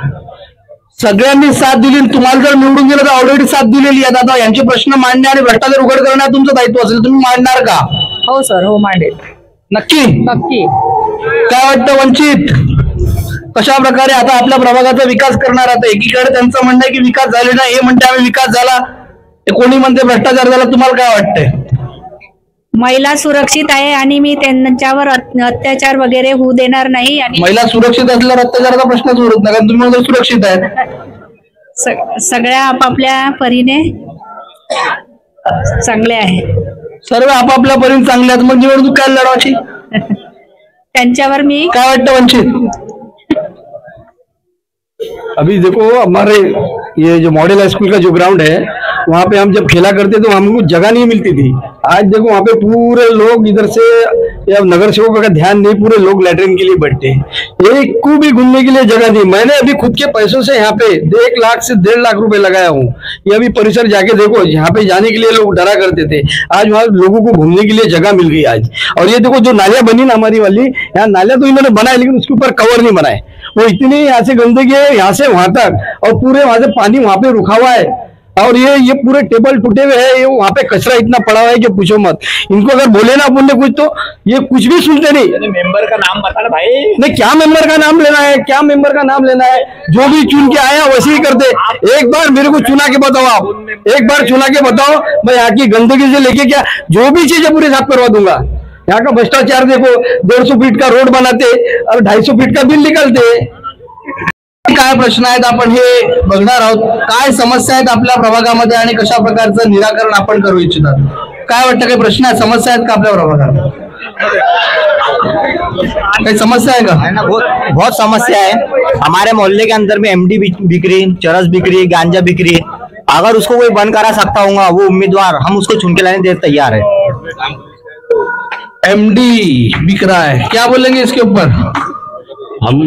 सगळ्यांनी साथ दिली, तुम्हाला जर निवडून गेलं तर ऑलरेडी साथ दिलेली आहे. आता यांचे प्रश्न मांडणे आणि भ्रष्टाचार उघड करणं तुमचं दायित्व असेल. तुम्ही मांडणार का? हो सर, हो मांडेल. नक्की नक्की. काय वाटतं वंचित, कशा प्रकारे आता आपल्या प्रभागाचा विकास करणार? आता एकीकडे त्यांचं म्हणणं आहे की विकास झाले नाही, हे म्हणते आम्ही विकास झाला, कोणी म्हणते भ्रष्टाचार झाला. तुम्हाला काय वाटतंय? महिला सुरक्षित आहे आणि मी त्यांच्यावर अत्याचार वगैरे होऊ देणार नाही. आणि महिला सुरक्षित असल्यावर अत्याचाराचा प्रश्नच उरत नाही, कारण तुम्ही म्हणजे सुरक्षित आहे. सगळ्या आपापल्या परीने चांगले आहे. सर्व आपापल्या परीने चांगले आहेत. मग निवडणूक काय लढवायची? त्यांच्यावर मी काय वाटतं वंचित? अभी देखो हमारे ये जो मॉडल हाई स्कूल का जो ग्राउंड है वहाँ पे हम जब खेला करते तो हमको जगह नहीं मिलती थी। आज देखो वहाँ पे पूरे लोग इधर से, या नगर सेवकों का ध्यान नहीं, पूरे लोग लैटरिन के लिए बैठते हैं, एक को भी घूमने के लिए जगह नहीं। मैंने अभी खुद के पैसों से यहाँ पे 1 लाख से 1.5 लाख रुपए लगाया हूँ। ये अभी परिसर जाके देखो, यहाँ पे जाने के लिए लोग डरा करते थे, आज वहाँ लोगों को घूमने के लिए जगह मिल गई आज। और ये देखो जो नालियां बनी ना हमारी वाली, यहाँ नालियां तो इन्होंने बनाए लेकिन उसके ऊपर कवर नहीं बनाए। वो इतनी यहाँ से गंदगी है यहाँ से वहां तक, और पूरे वहां से पानी वहां पे रुका हुआ है, और ये पूरे टेबल टूटे हुए हैं, ये वहां पे कचरा इतना पड़ा हुआ है कि पूछो मत। इनको अगर बोले ना बोलने कुछ तो ये कुछ भी सुनते नहीं। मेंबर का नाम बता ना भाई। नहीं, क्या मेंबर का नाम लेना है, क्या मेंबर का नाम लेना है, जो भी चुन के आया वैसे ही करते। एक बार मेरे को चुना के बताओ, आप एक बार चुना के बताओ, मैं यहाँ की गंदगी से लेके क्या जो भी चीजें पूरी साफ करवा दूंगा। यहाँ का भ्रष्टाचार देखो, 150 फीट का रोड बनाते और 250 फीट का बिल निकालते। काय प्रश्न आहेत आपण हे बघणार आहोत, काय समस्या आहेत आपल्या प्रभागामध्ये आणि कशा प्रकारचं निराकरण आपण करू इच्छितात? काय वाटतं, काही प्रश्न आहेत, समस्या आहेत का आपल्या प्रभागात? काही समस्या है का? बहुत समस्या है हमारे मोहल्ले के अंदर में। एमडी बिक रही, चरस बिक रही, गांजा बिक रही। अगर उसको कोई बंद करा सकता होगा वो उम्मीदवार, हम उसको चुन के लाने देने तैयार है। एमडी बिक रहा है, क्या बोलेंगे इसके ऊपर? हम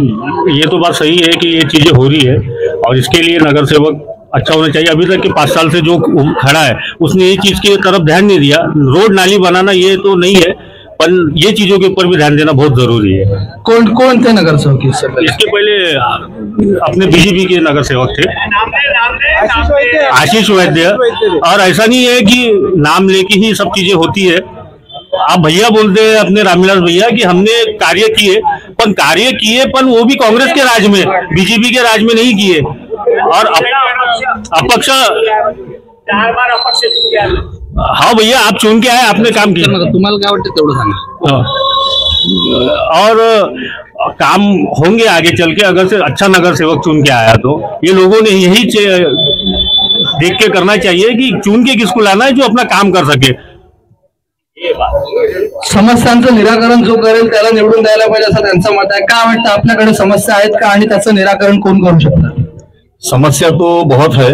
ये तो बात सही है कि ये चीजें हो रही है और इसके लिए नगर सेवक अच्छा होना चाहिए। अभी तक के 5 साल से जो खड़ा है उसने ये चीज की तरफ ध्यान नहीं दिया। रोड नाली बनाना ये तो नहीं है, पर ये चीजों के ऊपर भी ध्यान देना बहुत जरूरी है। कौन कौन थे नगर सेवक इसके पहले अपने बीजेपी के नगर सेवक थे, आशीष वैद्य। और ऐसा नहीं है कि नाम लेके ही सब चीजें होती है। आप भैया बोलते हैं अपने रामविलास भैया कि हमने कार्य किए, पर वो भी कांग्रेस के राज में, बीजेपी के राज में नहीं किए। और अपक्ष, हाँ भैया आप चुन के आए, आपने काम किया, तुम्हाला काय वाटतं तेवढं सांगा। और काम होंगे आगे चल के, अगर से अच्छा नगर सेवक चुन के आया तो ये लोगों ने यही देख के करना चाहिए कि चुन के किसको लाना है जो अपना काम कर सके। समस्यांचं निराकरण जो करेल त्याला निवडून द्यायला पाहिजे असं त्यांचं मत आहे। काय वाटतं, आपल्याकडे समस्या आहेत का आणि त्याचं निराकरण कोण करू शकतं? समस्या तो बहुत है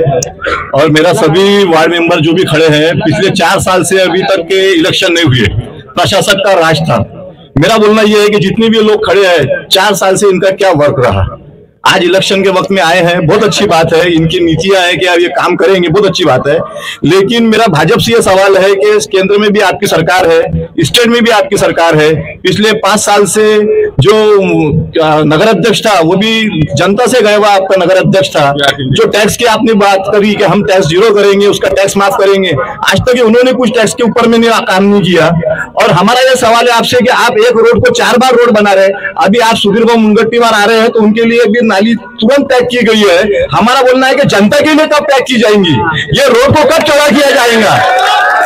और मेरा सभी वार्ड मेंबर जो भी खड़े हैं, पिछले 4 साल से अभी तक के इलेक्शन नहीं हुए, प्रशासक का राज था। मेरा बोलना यह है कि जितने भी लोग खड़े हैं 4 साल से इनका क्या वर्क रहा, आज इलेक्शन के वक्त में आए हैं, बहुत अच्छी बात है, इनकी नीतियां हैं कि अब ये काम करेंगे, बहुत अच्छी बात है। लेकिन मेरा भाजपा से ये सवाल है कि केंद्र में भी आपकी सरकार है, स्टेट में भी आपकी सरकार है, पिछले 5 साल से जो नगर अध्यक्ष था वो भी जनता से गया हुआ आपका नगर अध्यक्ष था। जो टैक्स की आपने बात करी कि हम टैक्स 0 करेंगे, उसका टैक्स माफ करेंगे, आज तक उन्होंने कुछ टैक्स के ऊपर में काम नहीं किया। और हमारा यह सवाल है आपसे कि आप एक रोड को 4 बार रोड बना रहे, अभी आप सुधीर भाऊ मुनगंटीवार आ रहे हैं तो उनके लिए भी नाली तुरंत पैक की गई है। हमारा बोलना है कि जनता के लिए कब पैक की जाएंगी, ये रोड को कब चौड़ा किया जाएगा?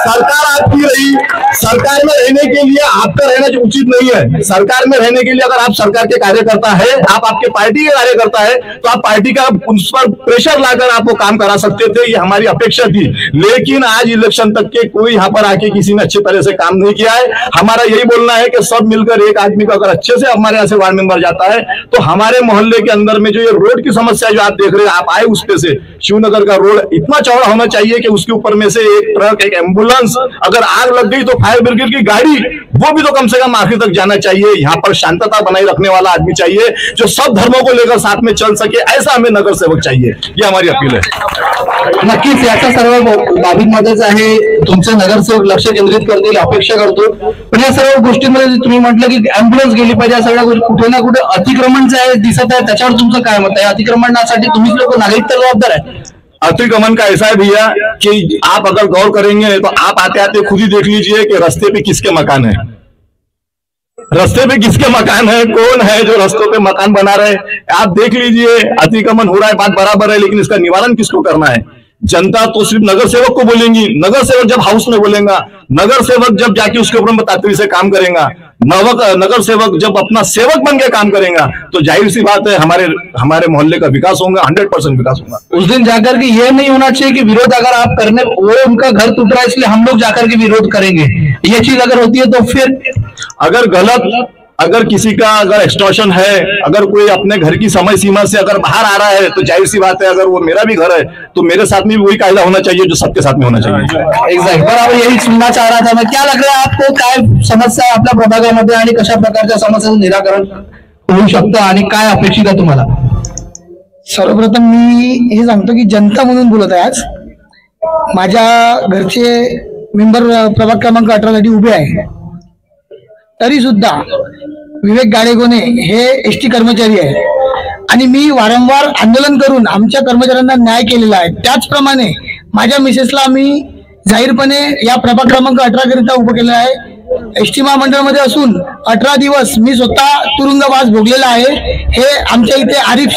सरकार आपकी रही, सरकार में रहने के लिए आपका रहना उचित नहीं है। सरकार में रहने के लिए अगर आप सरकार के कार्यकर्ता है, आप आपके पार्टी के कार्यकर्ता है, तो आप पार्टी का उस पर प्रेशर लाकर आप वो काम करा सकते थे, ये हमारी अपेक्षा थी। लेकिन आज इलेक्शन तक के कोई यहाँ पर आके किसी ने अच्छे तरह से काम नहीं किया है। हमारा यही बोलना है कि सब मिलकर एक आदमी को अगर अच्छे से हमारे यहाँ से वार्ड मेंबर जाता है तो हमारे मोहल्ले के अंदर में जो ये रोड की समस्या जो आप देख रहे हैं, आप आए उस पे से, शिवनगर का रोड इतना चौड़ा होना चाहिए कि उसके ऊपर में से एक ट्रक, एक एम्बुलेंस, अगर आग लग गई तो फायर ब्रिगेड की गाड़ी वो भी तो कम से कम आखिर तक जाना चाहिए। यहाँ पर शांतता बनाए रखने वाला आदमी चाहिए जो सब धर्मों को लेकर साथ में चल सके, ऐसा हमें नगर सेवक चाहिए, ये हमारी अपील है। नक्कीच याच्या सर्व बाबींमध्येच आहे, तुमचे नगरसेवक लक्ष केंद्रित करतील अपेक्षा करतो। पण या सर्व गोष्टींमध्ये तुम्ही म्हटलं की ॲम्ब्युलन्स गेली पाहिजे, या सगळ्या गोष्टी कुठे ना कुठे अतिक्रमण जे आहे दिसत आहे, त्याच्यावर तुमचं काय मत आहे? अतिक्रमणासाठी तुम्हीच लोक नागरिक तर जबाबदार आहे। अतिक्रमण का ऐसा है भैया कि आप अगर गौर करेंगे तो आप आते आते खुद ही देख लीजिए कि रास्ते पे किसके मकान है, रास्ते पे किसके मकान है, कौन है जो रास्तों पे मकान बना रहे, आप देख लीजिए। अतिक्रमण हो रहा है, बात बराबर है, लेकिन इसका निवारण किसको करना है? जनता तो सिर्फ नगर सेवक को बोलेंगी, नगर सेवक जब हाउस में बोलेगा, नगर सेवक जब जाके उसके ऊपर बतातरी से काम करेगा, नगर सेवक जब अपना सेवक बन के काम करेगा तो जाहिर सी बात है हमारे मोहल्ले का विकास होगा, 100% विकास होगा। उस दिन जाकर के ये नहीं होना चाहिए कि विरोध अगर आप करने, वो उनका घर टूट रहा है इसलिए हम लोग जाकर के विरोध करेंगे, ये चीज अगर होती है तो फिर अगर गलत अगर किसी का अगर एक्सटॉर्शन है, अगर कोई अपने घर की समय सीमा से अगर बाहर आ रहा है, तो जाहिर सी बात है अगर वो मेरा भी घर है तो मेरे साथ में भी वही कायदा होना चाहिए जो सबके साथ में होना चाहिए। एक्झॅक्ट, बरोबर, यही सुनना चाह रहा था मैं. क्या लग रहा है आपको, काय समस्या आहे आपल्या प्रभागामध्ये आणि कशा प्रकारच्या समस्यांचं निराकरण होऊ शकतं आणि काय अपेक्षित आहे तुम्हाला? सर्वप्रथम मी हे सांगतो की जनता म्हणून बोलत आहे. आज माझ्या घरचे मेंबर प्रभाग क्रमांक 18 साठी उभे आहे, तरी सुद्धा विवेक गाडेगोने हे एसटी कर्मचारी आहे आणि मी वारंवार आंदोलन करून आमच्या कर्मचाऱ्यांना न्याय केलेला आहे. त्याचप्रमाणे माझ्या मिसेसला मी जाहीरपणे या प्रभाग क्रमांक 18 करिता उभं केलं आहे. एसटी महामंडळामध्ये असून 18 दिवस मी स्वतः तुरुंगवास भोगलेला आहे. हे आमच्या इथे आरिफ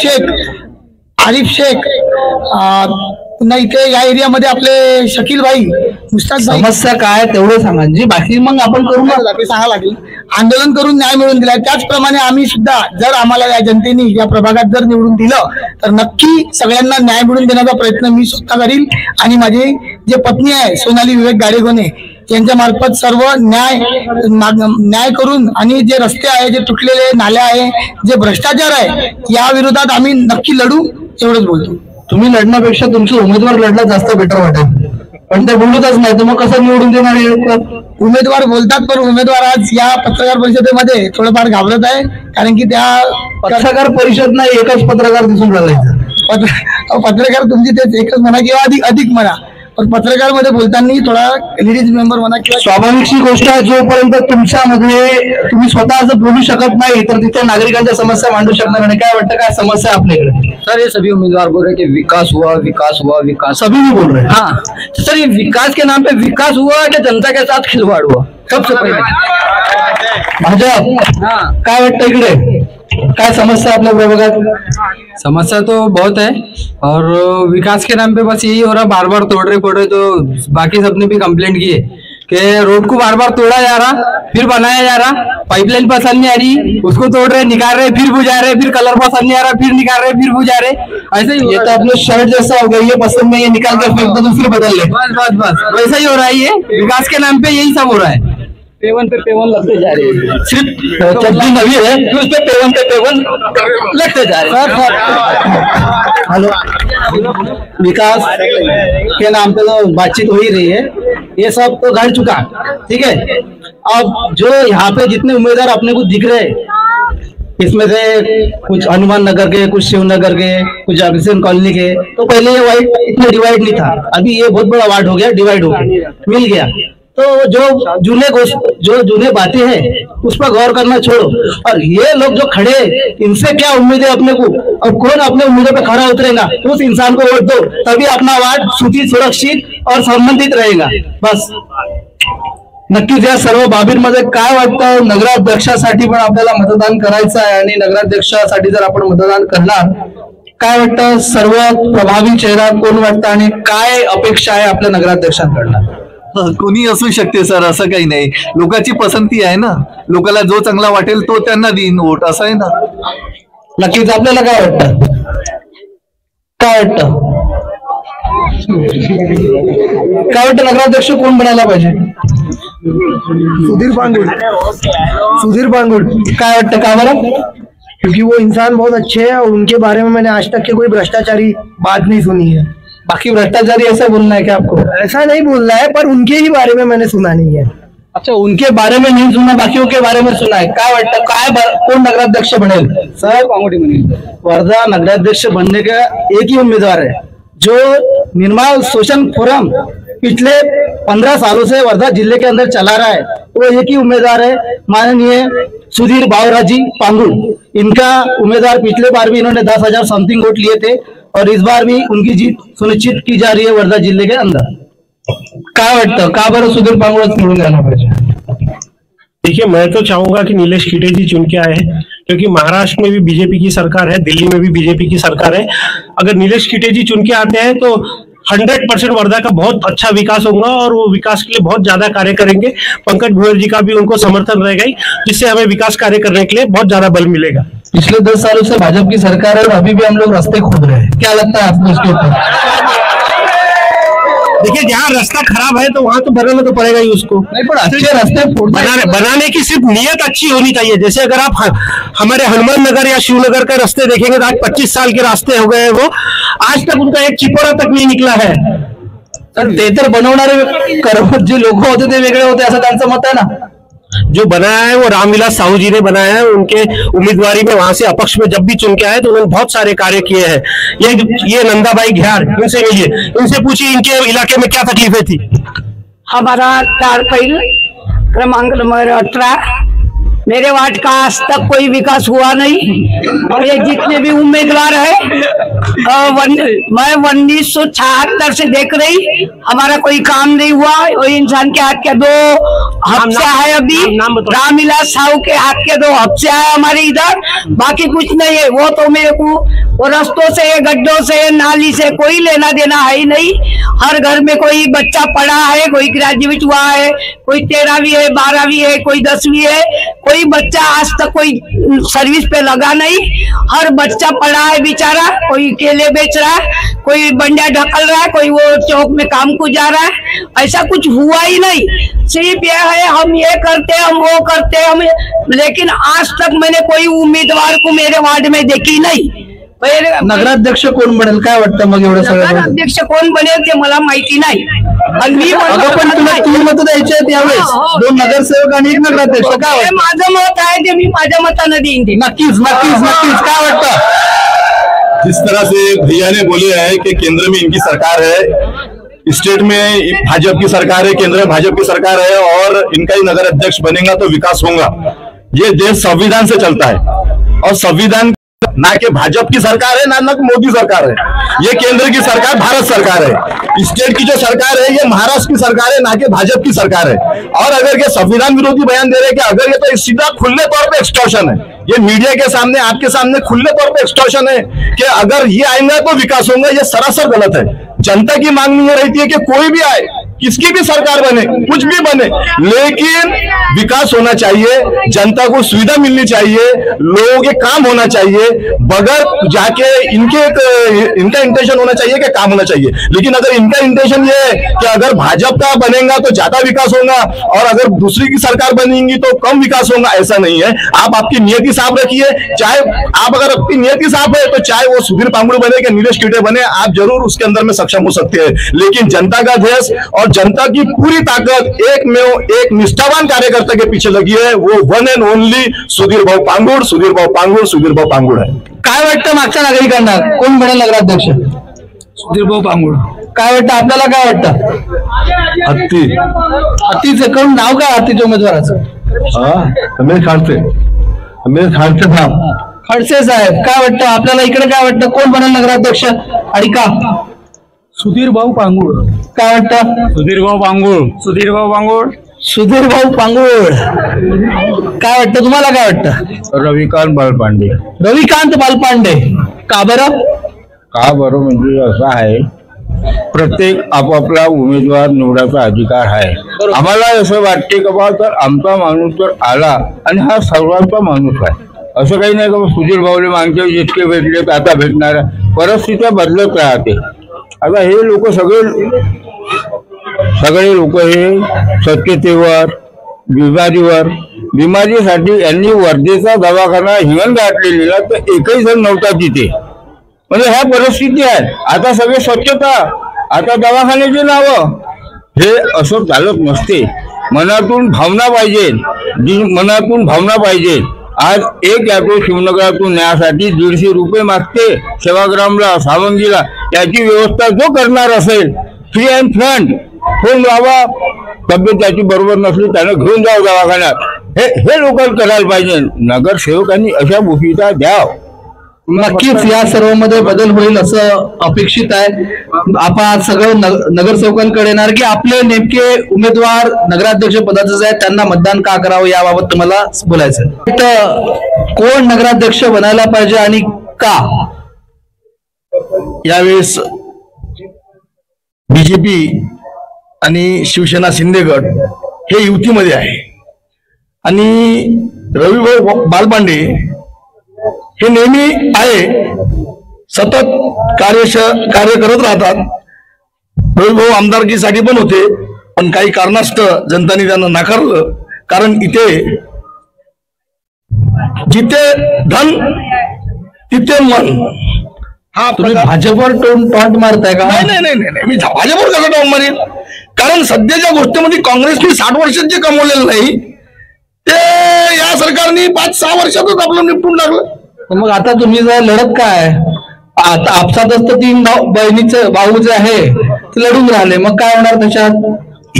शेख पुन्हा इथे या एरियामध्ये आपले शकील भाई, मुस्ताक भाई. समस्या काय तेवढं सांगा जी, बाकी मग आपण करू ना, सांगा लागेल. आंदोलन करून न्याय मिळवून दिला. त्याचप्रमाणे आम्ही सुद्धा जर आम्हाला या जनतेने या प्रभागात जर निवडून दिलं तर नक्की सगळ्यांना न्याय मिळवून देण्याचा प्रयत्न मी स्वतः करील. आणि माझी जे पत्नी आहे सोनाली विवेक गाडेगोने यांच्या मार्फत सर्व न्याय करून आणि जे रस्ते आहे, जे तुटलेले नाले आहे, जे भ्रष्टाचार आहे, या विरोधात आम्ही नक्की लढू, एवढंच बोलतो. तुम्ही लढण्यापेक्षा तुमचे उमेदवार लढला जास्त बेटर वाटेल, पण ते बोलतच नाही तर मग कसं निवडून देणार? उमेदवार बोलतात पण उमेदवार आज या पत्रकार परिषदेमध्ये थोडंफार घाबरत आहे, कारण की त्या पत्रकार परिषद नाही, एकच पत्रकार दिसून राहिला. पत्रकार तुमची तेच एकच म्हणा किंवा अधिक म्हणा, पण पत्रकार मध्ये बोलताना थोडा लेडीज मेंबर म्हणा किंवा स्वाभाविकची गोष्ट आहे. जोपर्यंत तुमच्यामध्ये तुम्ही स्वतः असं बोलू शकत नाही तर तिथे नागरिकांच्या समस्या मांडू शकणार नाही. काय वाटतं, काय समस्या आपल्याकडे? सर ये सभी उम्मीदवार बोल रहे हैं कि विकास हुआ विकास हुआ विकास, सभी भी बोल रहे हैं. हाँ सर, ये विकास के नाम पे विकास हुआ कि जनता के साथ खिलवाड़ हुआ? सबसे पहले भाजप, काय वाटतं इकडे, काय समस्या आपल्या प्रभागात? समस्या तो बहुत है और विकास के नाम पे बस यही हो रहा, बार बार तोड़ रहे पड़ रहे. तो बाकी सबने भी कंप्लेंट की है कि रोड को बार बार तोड़ा जा रहा, फिर बनाया जा रहा, पाइपलाइन पसंद नहीं आ रही, उसको तोड़ रहे, निकाल रहे, फिर बुझा रहे, फिर कलर पसंद नहीं आ रहा, फिर निकाल रहे, फिर बुझा रहे. ऐसे ही ये तो अपने शर्ट जैसा हो गया, ये पसंद नहीं है, निकाल कर फेंक दो, दूसरी बदल ले. बस वैसा ही हो रहा है. ये विकास के नाम पे यही सब हो रहा है. पेवन पे पेवन लगते जा रहे हैं, सिर्फ चड्डी नवी है, उस पे पेवन लगते जा रहे हैं. हेलो, विकास के नाम पे तो बातचीत हो ही रही है, ये सब तो घट चुका, ठीक है. अब जो यहाँ पे जितने उम्मीदवार अपने को दिख रहे हैं, इसमें से कुछ हनुमान नगर के, कुछ शिवनगर के, कुछ अग्रसेन कॉलोनी के, तो पहले ये वार्ड इतना डिवाइड नहीं था, अभी ये बहुत बड़ा वार्ड हो गया, डिवाइड हो गया, मिल गया. तो जो जूने बातें हैं उस पर गौर करना छोड़ो, और ये लोग जो खड़े इनसे क्या उम्मीद है अपने को, और कौन अपने उम्मीदों पे खड़ा उतरेगा, उस इंसान को वोट दो, तभी अपना वार्ड सुरक्षित और संबंधित रहेगा. बस नक्कीच या सर्व बाबींमध्ये काय वाटतं, नगराध्यक्षासाठी पण आपल्याला मतदान करायचं आहे आणि नगराध्यक्षासाठी जर आपण मतदान करणार, काय वाटतं, सर्वात प्रभावी चेहरा कोण वाटतं आणि काय अपेक्षा आहे आपल्या नगराध्यक्षांकडनं? कोणी असू शकते सर, असं काही नाही. लोकांची पसंती आहे ना, लोकांना जो चांगला वाटेल तो त्यांना देईन वोट, असं आहे ना. नक्कीच. आपल्याला काय वाटतं, नगराध्यक्ष कोण बनायला पाहिजे? सुधीर पांगुड़. काय वाटतं, का बरं? क्योंकि वो इंसान बहुत अच्छे हैं और उनके बारे में मैंने आज तक के कोई भ्रष्टाचारी बात नहीं सुनी है. बाकी भ्रष्टाचारी ऐसा बोलना है क्या आपको? ऐसा नहीं बोलना है, पर उनके ही बारे में मैंने सुना नहीं है. अच्छा, उनके बारे में नहीं सुना, बाकियों के बारे में सुना है. काय वाटतं, कोण नगराध्यक्ष बनेल? सर कांगोटी बनेल. वर्धा नगराध्यक्ष बनने का एक ही उम्मीदवार है, जो निर्मल शोषण फोरम पिछले 15 सालों से वर्धा जिले के अंदर चला रहा है. वो एक ही उम्मीदवार है, माननीय सुधीर बावराजी पांगुड़. इनका उम्मीदवार पिछले बार भी इन्होंने 10,000 समथिंग वोट लिए थे और इस बार भी उनकी जीत सुनिश्चित की जा रही है वर्धा जिले के अंदर. काय वाटतं, का बरं सुधीर पांगुळच निवडून द्यायला पाहिजे? देखिए, मैं तो चाहूंगा कि नीलेश कीटे जी चुन के आए, क्योंकि महाराष्ट्र में भी बीजेपी की सरकार है, दिल्ली में भी बीजेपी की सरकार है. अगर नीलेश कीटे जी चुन के आते हैं तो 100% वर्धा का बहुत अच्छा विकास होगा और वो विकास के लिए बहुत ज्यादा कार्य करेंगे. पंकज भोयर जी का भी उनको समर्थन रहेगा ही, जिससे हमें विकास कार्य करने के लिए बहुत ज्यादा बल मिलेगा. पिछले 10 सालों से भाजपा की सरकार है और अभी भी हम लोग रास्ते खोद रहे हैं. क्या लगता है आपको इसके ऊपर? देखिए जहाँ रास्ता खराब है तो वहाँ तो बनाना तो पड़ेगा ही उसको। नहीं पर अच्छे रास्ते बनाने की सिर्फ नियत अच्छी होनी चाहिए। जैसे अगर आप हमारे हनुमान नगर या शिवनगर का रास्ते देखेंगे तो आज 25 साल के रास्ते हो गए, वो आज तक उनका एक चिपोरा तक नहीं निकला है। ते तर बनवणारे जे लोक होते ते वेगळे होते असं त्यांचं मत आहे ना। जो बनाया है वो रामविलास साहू जी ने बनाया है। उनके उम्मीदवारी में वहां से अपक्ष में जब भी चुन के आए तो उन्होंने बहुत सारे कार्य किए हैं। ये नंदाबाई घ्यार, इनसे मिलिए, इनसे पूछिए इनके इलाके में क्या तकलीफें थी। हमारा तारपैल क्रमांक नंबर 18, मेरे वार्ड का आज तक कोई विकास हुआ नहीं। और ये जितने भी उम्मीदवार है मैं 1976 से देख रही, हमारा कोई काम नहीं हुआ। वो इंसान के हाथ के 2 हफ्ता है, अभी रामविलास साहू के हाथ के 2 हफ्ते है हमारे इधर, बाकी कुछ नहीं है। वो तो मेरे को वो रस्तों से, गड्ढों से, नाली से कोई लेना देना है ही नहीं। हर घर में कोई बच्चा पढ़ा है, कोई ग्रेजुएट हुआ है, कोई 13वीं है, 12वीं है, कोई 10वीं है, कोई बच्चा आज तक कोई सर्विस पे लगा नहीं। हर बच्चा पढ़ा है बेचारा, कोई केले बेच रहा है, कोई बंडिया ढकल रहा है, कोई वो चौक में काम को जा रहा है। ऐसा कुछ हुआ ही नहीं। सिर्फ ये है हम ये करते, हम वो करते, हम, लेकिन आज तक मैंने कोई उम्मीदवार को मेरे वार्ड में देखी नहीं। नगराध्यक्ष कोण बनेल काय वाटतं मग एवढं सगळं? नगराध्यक्ष कोण बनेल ते मला माहिती नाही। पण तुला 3 मतं द्यायची आहेत यावेळेस, 2 नगरसेवक आणि 1 नगराध्यक्ष, काय वाटतं? माझं मत आहे ते मी माझ्या मतानं देईन ते। नक्कीच नक्कीच नक्कीच, काय वाटतं? जिस तरह से भैया ने बोले है कि केंद्र में इनकी सरकार है, स्टेट में भाजपा की सरकार है, केंद्र में भाजपा की सरकार है और इनका ही नगर अध्यक्ष बनेगा तो विकास होगा। ये देश संविधान से चलता है और संविधान ना कि भाजपा की सरकार है ना मोदी सरकार है, ये केंद्र की सरकार भारत सरकार है। स्टेट की जो सरकार है ये महाराष्ट्र की सरकार है, ना कि भाजपा की सरकार है। और अगर ये संविधान विरोधी बयान दे रहे हैं कि अगर ये तो सीधा खुले तौर पे एक्सटॉर्शन है, ये मीडिया के सामने आपके सामने खुले तौर पे एक्सटॉर्शन है कि अगर ये आएंगे तो विकास होगा, ये सरासर गलत है। जनता की मांग ये रहती है कि कोई भी आए, किसकी भी सरकार बने, कुछ भी बने, लेकिन विकास होना चाहिए, जनता को सुविधा मिलनी चाहिए, लोगों के काम होना चाहिए, बगैर जाके इनका इंटेंशन होना चाहिए कि काम होना चाहिए। लेकिन अगर इनका इंटेंशन ये है कि अगर भाजपा का बनेगा तो ज्यादा विकास होगा और अगर दूसरी की सरकार बनेगी तो कम विकास होगा, ऐसा नहीं है। आप आपकी नियति साफ रखिए, चाहे आप अगर आपकी नियति साफ है तो चाहे वो सुधीर पांगुड़ बने कि नीलेश कीटे बने, आप जरूर उसके अंदर में सक्षम हो सकते हैं। लेकिन जनता का देश और जनता की पूरी ताकत एक निष्ठावान कार्यकर्ता के पीछे लगी है, वो वन एंड ओनली सुधीर भाऊ पांगुड़, सुधीर भाऊ पांगुड़, सुधीर भाऊ पांगुड़ है। काय वाटतं मागच्या नागरिकांना कोण बनेल नगराध्यक्ष? सुधीर भाऊ पांगुड़। काय वाटतं आपल्याला, काय वाटतं? हत्तीचं कोण नाव काय हत्तीच्या उमेदवाराचं? खडसे साहेब, काय वाटतं आपल्याला इकडे, काय वाटतं कोण बनेल नगराध्यक्ष आणि का? सुधीर भाऊ पांगुड़। काय वाटतं? सुधीर भाऊ पांगुड़। सुधीर भाऊ पांगुड़। सुधीर भाऊ पांगुड़, काय वाटतं तुम्हाला, काय वाटतं? रविकांत बालपांडे। रविकांत बालपांडे, का बरं? का बरं म्हणजे असं आहे, प्रत्येक आपापला उमेदवार निवडायचा अधिकार आहे। आम्हाला असं वाटते की बा तर आमचा माणूस तर आला आणि हा सर्वांचा माणूस आहे, असं काही नाही का सुधीर भाऊले मागचे जितके भेटले आता भेटणार, परिस्थिती बदलत राहते। आता हे लोक सगळे लोक हे स्वच्छतेवर, बिमारीसाठी यांनी वर्धेचा दवाखाना हिंगणघाटला नेला तर एकही जण नव्हता तिथे, म्हणजे ह्या परिस्थिती आहे। आता सगळे स्वच्छता, आता दवाखान्याची नावं, हे असं चालत नसते। मनातून भावना पाहिजे, मनातून भावना पाहिजे। आज एक ॲटो शिवनगरातून न्यायासाठी 150 रुपये मागते सेवाग्रामला, सावंगीला, याची व्यवस्था जो करणार असेल फ्री अँड फ्रंट फोन लावा, तब्येत त्याची बरोबर नसली त्यानं घेऊन जावं दवाखान्यात, हे लोक करायला पाहिजे। नगरसेवकांनी अशा भूमिका द्याव। नक्कीच या सर्व मध्ये बदल होईल असं अपेक्षित आहे। आपण सगळं नगरसेवकांकडे येणार की आपले नेमके उमेदवार नगराध्यक्ष पदाचे आहेत त्यांना मतदान का करावं याबाबत तुम्हाला बोलायचं। कोण नगराध्यक्ष बनायला पाहिजे आणि का? यावेळेस बीजेपी आणि शिवसेना शिंदे गट हे युतीमध्ये आहे आणि रविभाऊ बालपांडे हे नेहमी आहे, सतत कार्य करत राहतात। रोहित भाऊ आमदारकीसाठी पण होते, पण काही कारणास्तव जनताने त्यांना नाकारलं. कारण इथे जिथे धन तिथे मन. हा तुम्ही भाजपवर टॉन्ट मारताय का? नाही नाही नाही, मी भाजपवर कसं टॉन्ट मारेन? कारण सध्याच्या गोष्टीमध्ये काँग्रेसने 60 वर्षात जे कमवलेलं नाही ते या सरकारने 5-6 वर्षातच आपलं निपटून टाकलं. मग आता तुम्ही जर लढत काय, आता आपसातच तर 3 बहिणीचे भाऊ जे आहे ते लढून राहिले, मग काय होणार त्याच्यात?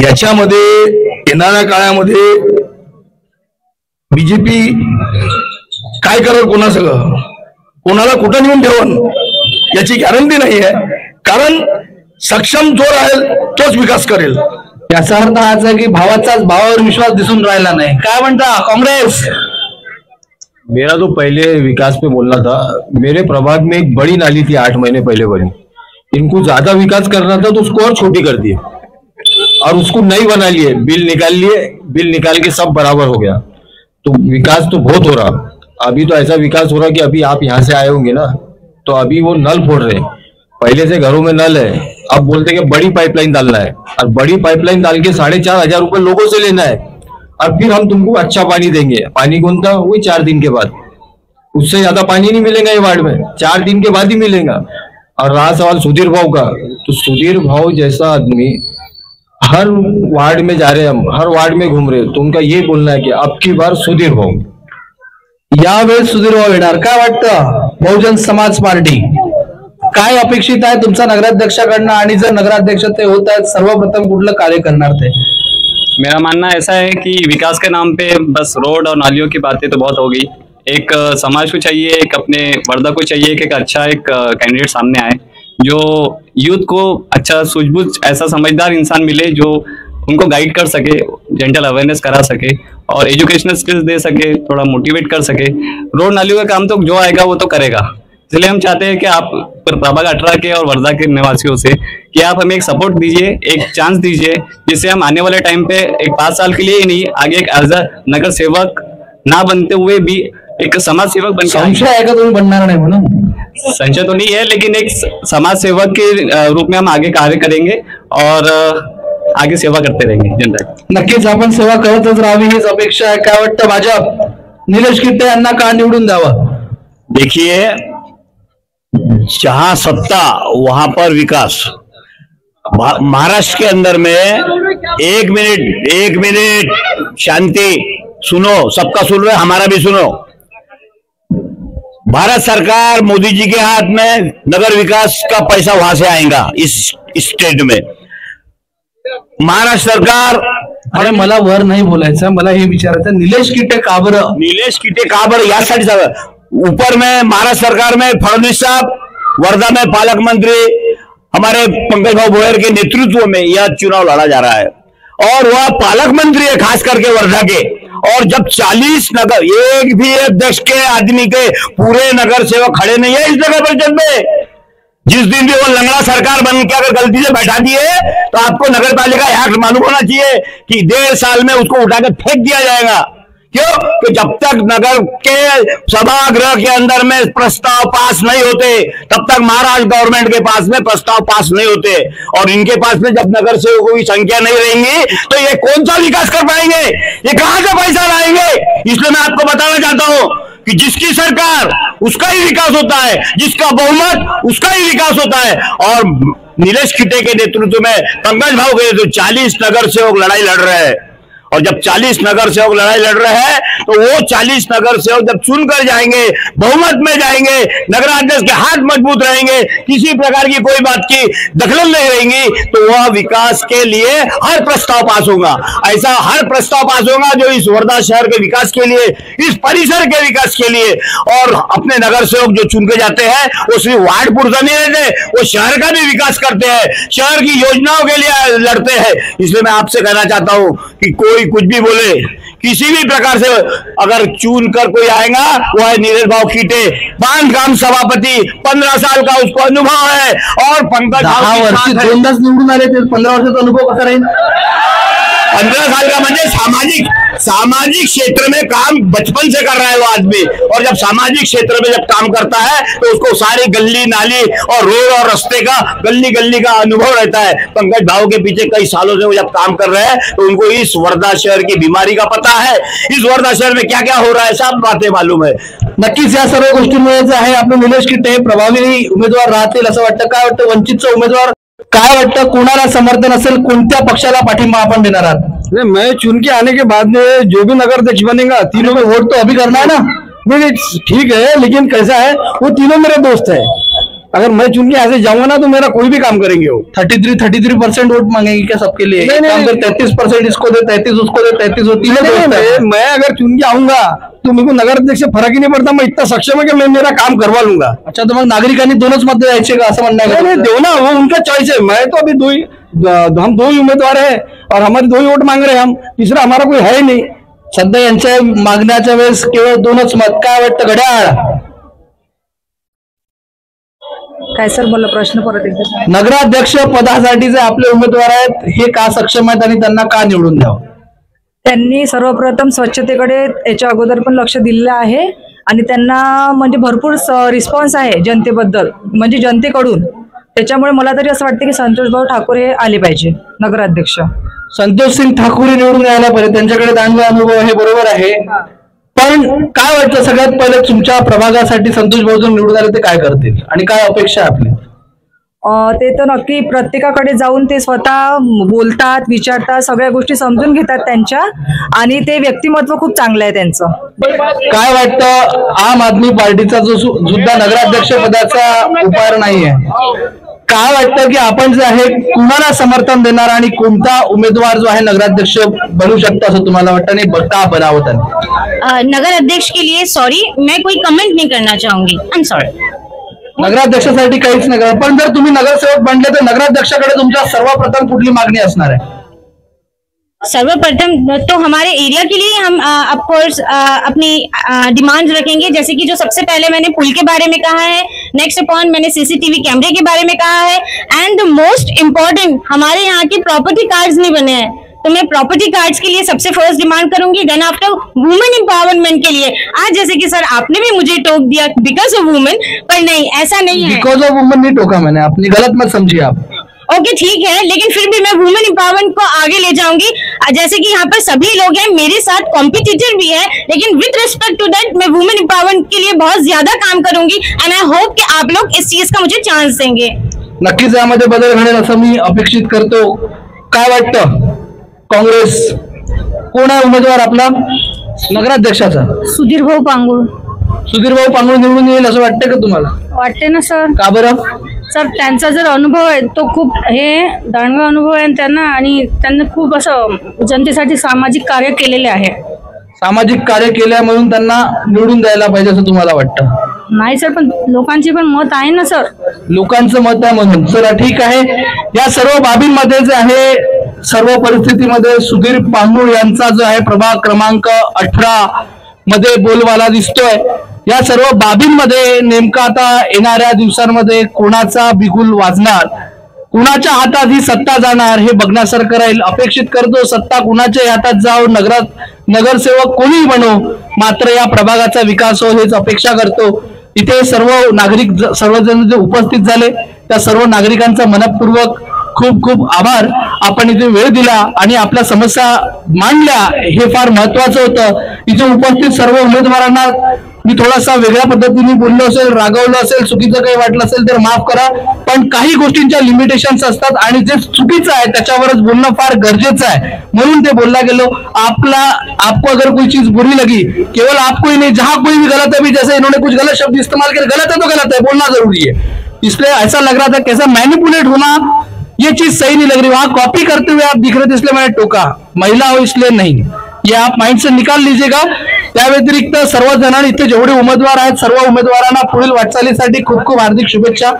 याच्यामध्ये येणाऱ्या काळामध्ये बीजेपी काय करेल, कोणाला कुठं नेऊन ठेवण याची गॅरंटी नाही आहे. कारण सक्षम जो राहील तोच विकास करेल. याचा अर्थ हाच आहे की भावावर विश्वास दिसून राहिला नाही. काय म्हणता कांग्रेस? मेरा तो पहले विकास पे बोलना था. मेरे प्रभाग में एक बड़ी नाली थी 8 महीने पहले बनी. इनको ज्यादा विकास करना था तो उसको और छोटी कर दी और उसको नई बना लिए. बिल निकाल के सब बराबर हो गया. तो विकास तो बहुत हो रहा. अभी तो ऐसा विकास हो रहा कि अभी आप यहाँ से आए होंगे ना, तो अभी वो नल फोड़ रहे. पहले से घरों में नल है, अब बोलते कि बड़ी पाइपलाइन डालना है और बड़ी पाइपलाइन डाल के 4,500 रुपए लोगों से लेना है और फिर हम तुमको अच्छा पानी देंगे. पानी कौन था? वही 4 दिन के बाद. उससे ज्यादा पानी नहीं मिलेगा ये वार्ड में, 4 दिन के बाद ही मिलेगा. और रहा सवाल सुधीर भाव का, तो सुधीर भाव जैसा आदमी हर वार्ड में जा रहे हैं, हम हर वार्ड में घूम रहे, तो उनका ये बोलना है की अब की बार सुधीर भाव. यावेळेस सुधीर भाव येणार. काय वाटतं बहुजन समाज पार्टी काय अपेक्षित आहे तुमचा नगराध्यक्षाकडनं, आणि जर नगराध्यक्ष ते होत आहेत सर्वप्रथम कुठलं कार्य करणार ते? मेरा मानना ऐसा है कि विकास के नाम पे बस रोड और नालियों की बातें तो बहुत हो गई. एक समाज को चाहिए, एक अपने वर्धा को चाहिए कि एक अच्छा एक कैंडिडेट सामने आए जो यूथ को अच्छा सूझबूझ ऐसा समझदार इंसान मिले जो उनको गाइड कर सके, जेंटल अवेयरनेस करा सके और एजुकेशनल स्किल्स दे सके, थोड़ा मोटिवेट कर सके. रोड नालियों का काम तो जो आएगा वो तो करेगा. इसलिए हम चाहते हैं कि आप प्रभाग 18 के और वर्धा के निवासियों से कि आप हमें एक सपोर्ट दीजिए, एक चांस दीजिए, जिससे हम आने वाले टाइम पे एक 5 साल के लिए ही नहीं, आगे एक एज अ नगर सेवक ना बनते हुए भी एक समाज सेवक बन. संशय है का तुम्ही बनणार नाही म्हणून? संशय तो नहीं है, लेकिन एक समाज सेवक के रूप में हम आगे कार्य करेंगे और आगे सेवा करते रहेंगे जनता. नक्कीच आपण सेवा करतच राहावी हीच अपेक्षा आहे. काय वाटतं भाजप निलेश किट्टे यांना का निवडून द्यावं? देखिए, जहां सत्ता वहां पर विकास. महाराष्ट्र के अंदर में एक मिनट शांति, सुनो, सबका सुन रहे, हमारा भी सुनो. भारत सरकार मोदी जी के हाथ में नगर विकास का पैसा वहां से आएगा इस स्टेट में. महाराष्ट्र सरकार, अरे मला वर नाही बोलायचं, मला हे विचारायचं निलेश किट्टे का बरं? निलेश किट्टे का बरं यासाठी ऊपर में महाराष्ट्र सरकार में फडणवीस साहब, वर्धा में पालक मंत्री हमारे पंकज भाव भोयर के नेतृत्व में यह चुनाव लड़ा जा रहा है और वह पालक मंत्री है खास करके वर्धा के. और जब 40 नगर, एक भी अध्यक्ष के आदमी के पूरे नगर सेवक खड़े नहीं है इस नगर परिषद में. जिस दिन भी वो लंगड़ा सरकार बन के अगर गलती से बैठा दिए तो आपको नगर पालिका एक्ट मालूम होना चाहिए कि 1.5 साल में उसको उठाकर फेंक दिया जाएगा. क्यों? कि जब तक नगर के सभागृह के अंदर में प्रस्ताव पास नहीं होते तब तक महाराष्ट्र गवर्नमेंट के पास में प्रस्ताव पास नहीं होते. और इनके पास में जब नगर सेवकों की संख्या नहीं रहेंगी तो ये कौन सा विकास कर पाएंगे? ये कहां से पैसा लाएंगे? इसलिए मैं आपको बताना चाहता हूं कि जिसकी सरकार उसका ही विकास होता है, जिसका बहुमत उसका ही विकास होता है. और नीलेश किट्टे के नेतृत्व में, पंकज भाव के नेतृत्व 40 नगर सेवक लड़ाई लड़ रहे हैं. और जब 40 नगर सेवक लड़ाई लड़ रहे हैं तो वो 40 नगर सेवक जब चुनकर जाएंगे, बहुमत में जाएंगे, नगराध्यक्ष के हाथ मजबूत रहेंगे, किसी प्रकार की कोई बात की दखल नहीं रहेंगी, तो वह विकास के लिए हर प्रस्ताव पास होगा. ऐसा हर प्रस्ताव पास होगा जो इस वर्धा शहर के विकास के लिए, इस परिसर के विकास के लिए. और अपने नगर सेवक जो चुन के जाते हैं वो सिर्फ वार्ड पुरता नहीं रहते, वो शहर का भी विकास करते हैं, शहर की योजनाओं के लिए लड़ते हैं. इसलिए मैं आपसे कहना चाहता हूं कि कोई कुछ भी बोले, किसी भी प्रकार से अगर चुन कर कोई आएगा वो है नीलेश भाव किट्टे, बांधकाम सभापति, 15 साल का उसको अनुभव है. और पंकज 10 वर्ष 2 निवडून आले ते 15 वर्षाचा अनुभव कसा राहील? 15 साल का म्हणजे सामाजिक क्षेत्र में काम बचपन से कर रहा है वो आदमी, और जब सामाजिक क्षेत्र में जब काम करता है तो उसको सारी गली नाली और रोड और रास्ते का गली का अनुभव रहता है। पंकज भाव के पीछे कई सालों से वो जब काम कर रहे हैं तो उनको इस वर्धा शहर की बीमारी का पता है, इस वर्धा शहर में क्या क्या हो रहा है सब बातें मालूम है। नक्कीच या सर्व गोष्टींमुळे जे आहे आपले निलेश किटे प्रभावी उमेदवार राहतील असं वाटतं। काय वाटतं वंचितचा उमेदवार, काय वाटतं कोणाला समर्थन असेल, कोणत्या पक्षाला पाठिंबा आपण देणार आहात? मैं चुन के आने के बाद में जो भी नगर अध्यक्ष बनेगा तीनों में वोट तो अभी करना है ना। नहीं ठीक है, लेकिन कैसा है वो तीनों मेरे दोस्त है। अगर मैं चुन के ऐसे जाऊंगा ना तो मेरा कोई भी काम करेंगे वो। 33% वोट मांगेंगे क्या सबके लिए? नहीं, 33% इसको दे, 33 उसको दे, 33 वो तीनों दोस्त है। मैं अगर चुन के आऊंगा तो मेरे को नगर अध्यक्ष से फर्क ही नहीं पड़ता, मैं इतना सक्षम है कि मैं मेरा काम करवा लूंगा। अच्छा, तो मग नागरिकांनी दोनच मत द्यायचे का असं म्हणणं आहे? नहीं दो ना, वो उनका चॉइस है। मैं तो अभी हम दो ही उम्मीदवार है और हमारे 2 ही वोट मांग रहे हैं हम, तीसरा हमारा कोई है ही नहीं। सध्या यांच्या मागण्याच्या वेळेस केवळ 2च मत। काय वाटतं घड्याळ? काय सर बोला, प्रश्न परत एकदा। नगराध्यक्ष पदासाठी जे आपले उमेदवार आहेत हे का सक्षम आहेत आणि त्यांना का निवडून द्यावं? त्यांनी सर्वप्रथम स्वच्छतेकडे याच्या अगोदर पण लक्ष दिलेलं आहे आणि त्यांना म्हणजे भरपूर रिस्पॉन्स आहे जनतेबद्दल, म्हणजे जनतेकडून। त्याच्यामुळे मला तरी असं वाटतं की संतोष भाऊ ठाकूर हे आले पाहिजे नगराध्यक्ष। संतोष सिंग ठाकूर निवडून यायला पाहिजे, त्यांच्याकडे दांडगा अनुभव आहे, बरोबर आहे। पण काय वाटतं सगळ्यात पहिले तुमच्या प्रभागासाठी संतोष भाऊ जर निवडून आले ते काय करतील आणि काय अपेक्षा आहे आपली? ते तर नक्की प्रत्येकाकडे जाऊन ते स्वतः बोलतात, विचारतात, सगळ्या गोष्टी समजून घेतात त्यांच्या, आणि ते व्यक्तिमत्व खूप चांगलं आहे त्यांचं। काय वाटतं आम आदमी पार्टीचा जो सुद्धा नगराध्यक्ष पदाचा उपार नाहीये, काय वाटतं की आपण जे आहे कुणाला समर्थन देणार आणि कोणता उमेदवार जो आहे नगराध्यक्ष बनू शकतो असं तुम्हाला वाटतं? नाही बघता बनावं त्यांना नगर अध्यक्ष के लिए सॉरी, मैं कोई कमेंट नहीं करना चाहूंगी, आई एम सॉरी। नगराध्यक्षासाठी काहीच नाही करणार, पण जर तुम्ही नगरसेवक बनले तर नगराध्यक्षाकडे तुमच्या सर्वप्रथम कुठली मागणी असणार आहे? सर्वप्रथम तो हमारे एरिया के लिए हम ऑफकोर्स अपनी डिमांड्स रखेंगे, जैसे कि जो सबसे पहले मैंने पुल के बारे में कहा है, नेक्स्ट अपॉन मैंने सीसीटीवी कैमरे के बारे में कहा है, एंड द मोस्ट इम्पोर्टेंट हमारे यहाँ के प्रॉपर्टी कार्ड्स नहीं बने हैं, तो मैं प्रॉपर्टी कार्ड्स के लिए सबसे फर्स्ट डिमांड करूंगी। देन आफ्टर वुमेन एम्पावरमेंट के लिए, आज जैसे कि सर आपने भी मुझे टोक दिया बिकॉज ऑफ वुमेन, पर नहीं ऐसा नहीं है, बिकॉज ऑफ वुमेन नहीं टोका मैंने, अपनी गलत मत समझिए आप। ओके ठीक है, लेकिन फिर भी मैं वुमेन एम्पावरमेंट को आगे ले जाऊंगी। जैसे कि यहाँ पर सभी लोग हैं, मेरे साथ कॉम्पिटिटर भी है, लेकिन विथ रिस्पेक्ट टू दैट मैं वुमेन एम्पावरमेंट के लिए बहुत ज्यादा काम करूंगी, एंड आई होप कि आप लोग इस चीज का मुझे चांस देंगे। नक्कीच यामध्ये बदल घडेल असं मी अपेक्षित करतो। काय वाटतं काँग्रेस कोण आहे उमेदवार आपला नगराध्यक्षाचा? सुधीर भाऊ पांगुळ। सुधीर भाऊ पांगुळ निवडून येईल असं वाटतं का तुम्हाला? वाटते ना सर। का बरं? सर त्यांचा जर अनुभव आहे तो खूप हे दांडगा अनुभव आहे त्यांना, आणि त्यांनी खूप असं जनतेसाठी सामाजिक कार्य केलेले आहे। सामाजिक कार्य केल्या म्हणून त्यांना निवडून द्यायला पाहिजे असं तुम्हाला वाटतं? नाही सर, पण लोकांची पण मत आहे ना सर। लोकांचं मत आहे म्हणून चला ठीक आहे। या सर्व बाबींमध्ये जे आहे सर्व परिस्थितीमध्ये सुधीर पांगुळ यांचा जो आहे प्रभाग क्रमांक 18 मध्ये बोलबाला दिसतोय। या सर्व बाबींमध्ये नेमका आता येणाऱ्या दिवसांमध्ये कोणाचा बिगुल वाजणार, कुणाच्या हातात ही सत्ता जाणार हे बघण्यासारखं राहील। अपेक्षित करतो सत्ता कुणाच्या हातात जाओ, नगरसेवक कोणी बनो, मात्र या प्रभागाचा विकास हो हेच अपेक्षा करतो। इथे सर्व नागरिक सर्वजण जे उपस्थित झाले त्या सर्व नागरिकांचा मनपूर्वक खूप खूप आभार। आपण इथे वेळ दिला आणि आपल्या समस्या मांडल्या हे फार महत्वाचं होतं। इथे उपस्थित सर्व उमेदवारांना मी थोडासा वेगळ्या पद्धतीने बोललो असेल, रागवलं असेल, चुकीचं काही वाटलं असेल तर माफ करा, पण काही गोष्टींच्या लिमिटेशन्स असतात आणि जे चुकीचं आहे त्याच्यावरच बोलणं फार गरजेचं आहे, म्हणून ते बोलला गेलो। आपको अगर कोई चीज बुरी लगी, केवल आपको ही नहीं, जहां कोई भी गलत है भी, जैसे इन्होंने कुछ गलत शब्द इस्तेमाल किया, गलत है तो गलत है, बोलना जरूरी है। इसलिए ऐसा लग रहा था कैसा मैनिपुलेट होना, ये चीज सही नहीं लग रही। वहां कॉपी करते हुए आप दिख रहे थे इसलिए मैंने टोका, महिला हो इसलिए नहीं, ये आप माइंड से निकाल लीजिएगा। त्या व्यतिरिक्त सर्व जणांनी इथे जेवढे उमेदवार आहेत सर्व उमेदवारांना पुढील वाटचालीसाठी खूप खूप हार्दिक शुभेच्छा।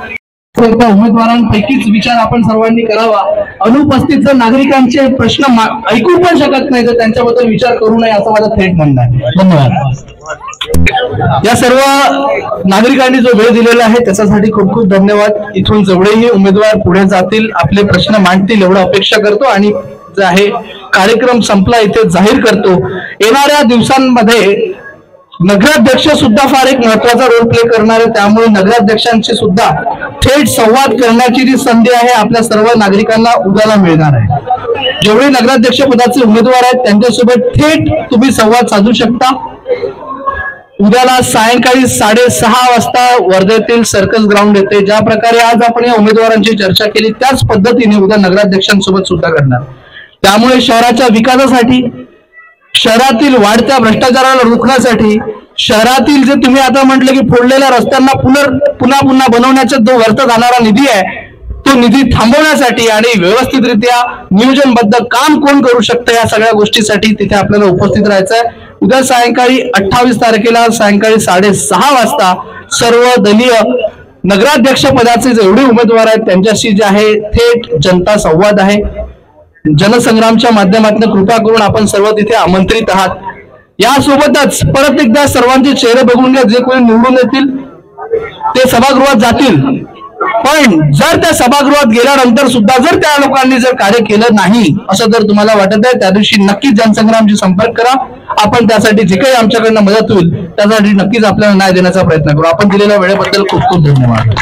उमेदवारांपैकीच विचार आपण सर्वांनी करावा। अनुपस्थित जर नागरिकांचे प्रश्न ऐकू पण शकत नाही तर त्यांच्याबद्दल विचार करू नये असं माझं थेट म्हणणं आहे। धन्यवाद। या सर्व नागरिकांनी जो वेळ दिलेला आहे त्याच्यासाठी खूप खूप धन्यवाद। इथून जेवढेही उमेदवार पुढे जातील आपले प्रश्न मांडतील एवढं अपेक्षा करतो आणि जे आहे कार्यक्रम संपला इथे जाहीर करतो. येणाऱ्या दिवसांमध्ये नगराध्यक्ष सुद्धा फार एक महत्वाचा रोल प्ले करणार आहे. त्यामुळे नगराध्यक्षांची सुद्धा थेट संवाद करण्याची जी संधी आहे आपल्या सर्व नागरिकांना उद्याला मिळणार आहे. जेवढे नगराध्यक्ष पदाचे उमेदवार आहेत त्यांच्यासोबत थेट तुम्ही संवाद साधू शकता. उद्याला सायंकाळी 6:30 वाजता वर्धेतील सर्कस ग्राउंड येते. ज्या प्रकारे आज आपण या उमेदवारांची चर्चा केली त्याच पद्धतीने उद्या नगराध्यक्षांसोबत सुद्धा करणार. त्यामुळे शहराच्या विकासासाठी, शहरातील वाढत्या भ्रष्टाचाराला रोखण्यासाठी, शहरातील जे तुम्ही आता म्हटलं की फोडलेल्या रस्त्यांना पुन्हा बनवण्याचा जो व्यर्थ जाणारा निधी आहे तो निधी थांबवण्यासाठी आणि व्यवस्थितरित्या नियोजनबद्ध काम कोण करू शकतं या सगळ्या गोष्टीसाठी तिथे आपल्याला उपस्थित राहायचं आहे. उद्या सायंकाळी 28 तारखेला सायंकाळी 6:30 वाजता सर्व दलीय नगराध्यक्ष पदाचे जेवढे उमेदवार आहेत त्यांच्याशी जे आहे थेट जनता संवाद आहे. जनसंग्रामच्या माध्यमातून कृपा करून आपण सर्व तिथे आमंत्रित आहात. यासोबतच परत एकदा सर्वांचे चेहरे बघून घ्या. जे कोणी निवडून येतील ते सभागृहात जातील, पण जर त्या सभागृहात गेल्यानंतर सुद्धा जर त्या लोकांनी जर कार्य केलं नाही असं जर तुम्हाला वाटत आहे त्या दिवशी नक्कीच जनसंग्रामशी संपर्क करा. आपण त्यासाठी जे काही आमच्याकडनं मदत होईल त्यासाठी नक्कीच आपल्याला न्याय देण्याचा प्रयत्न करू. आपण दिलेल्या वेळेबद्दल खूप खूप धन्यवाद.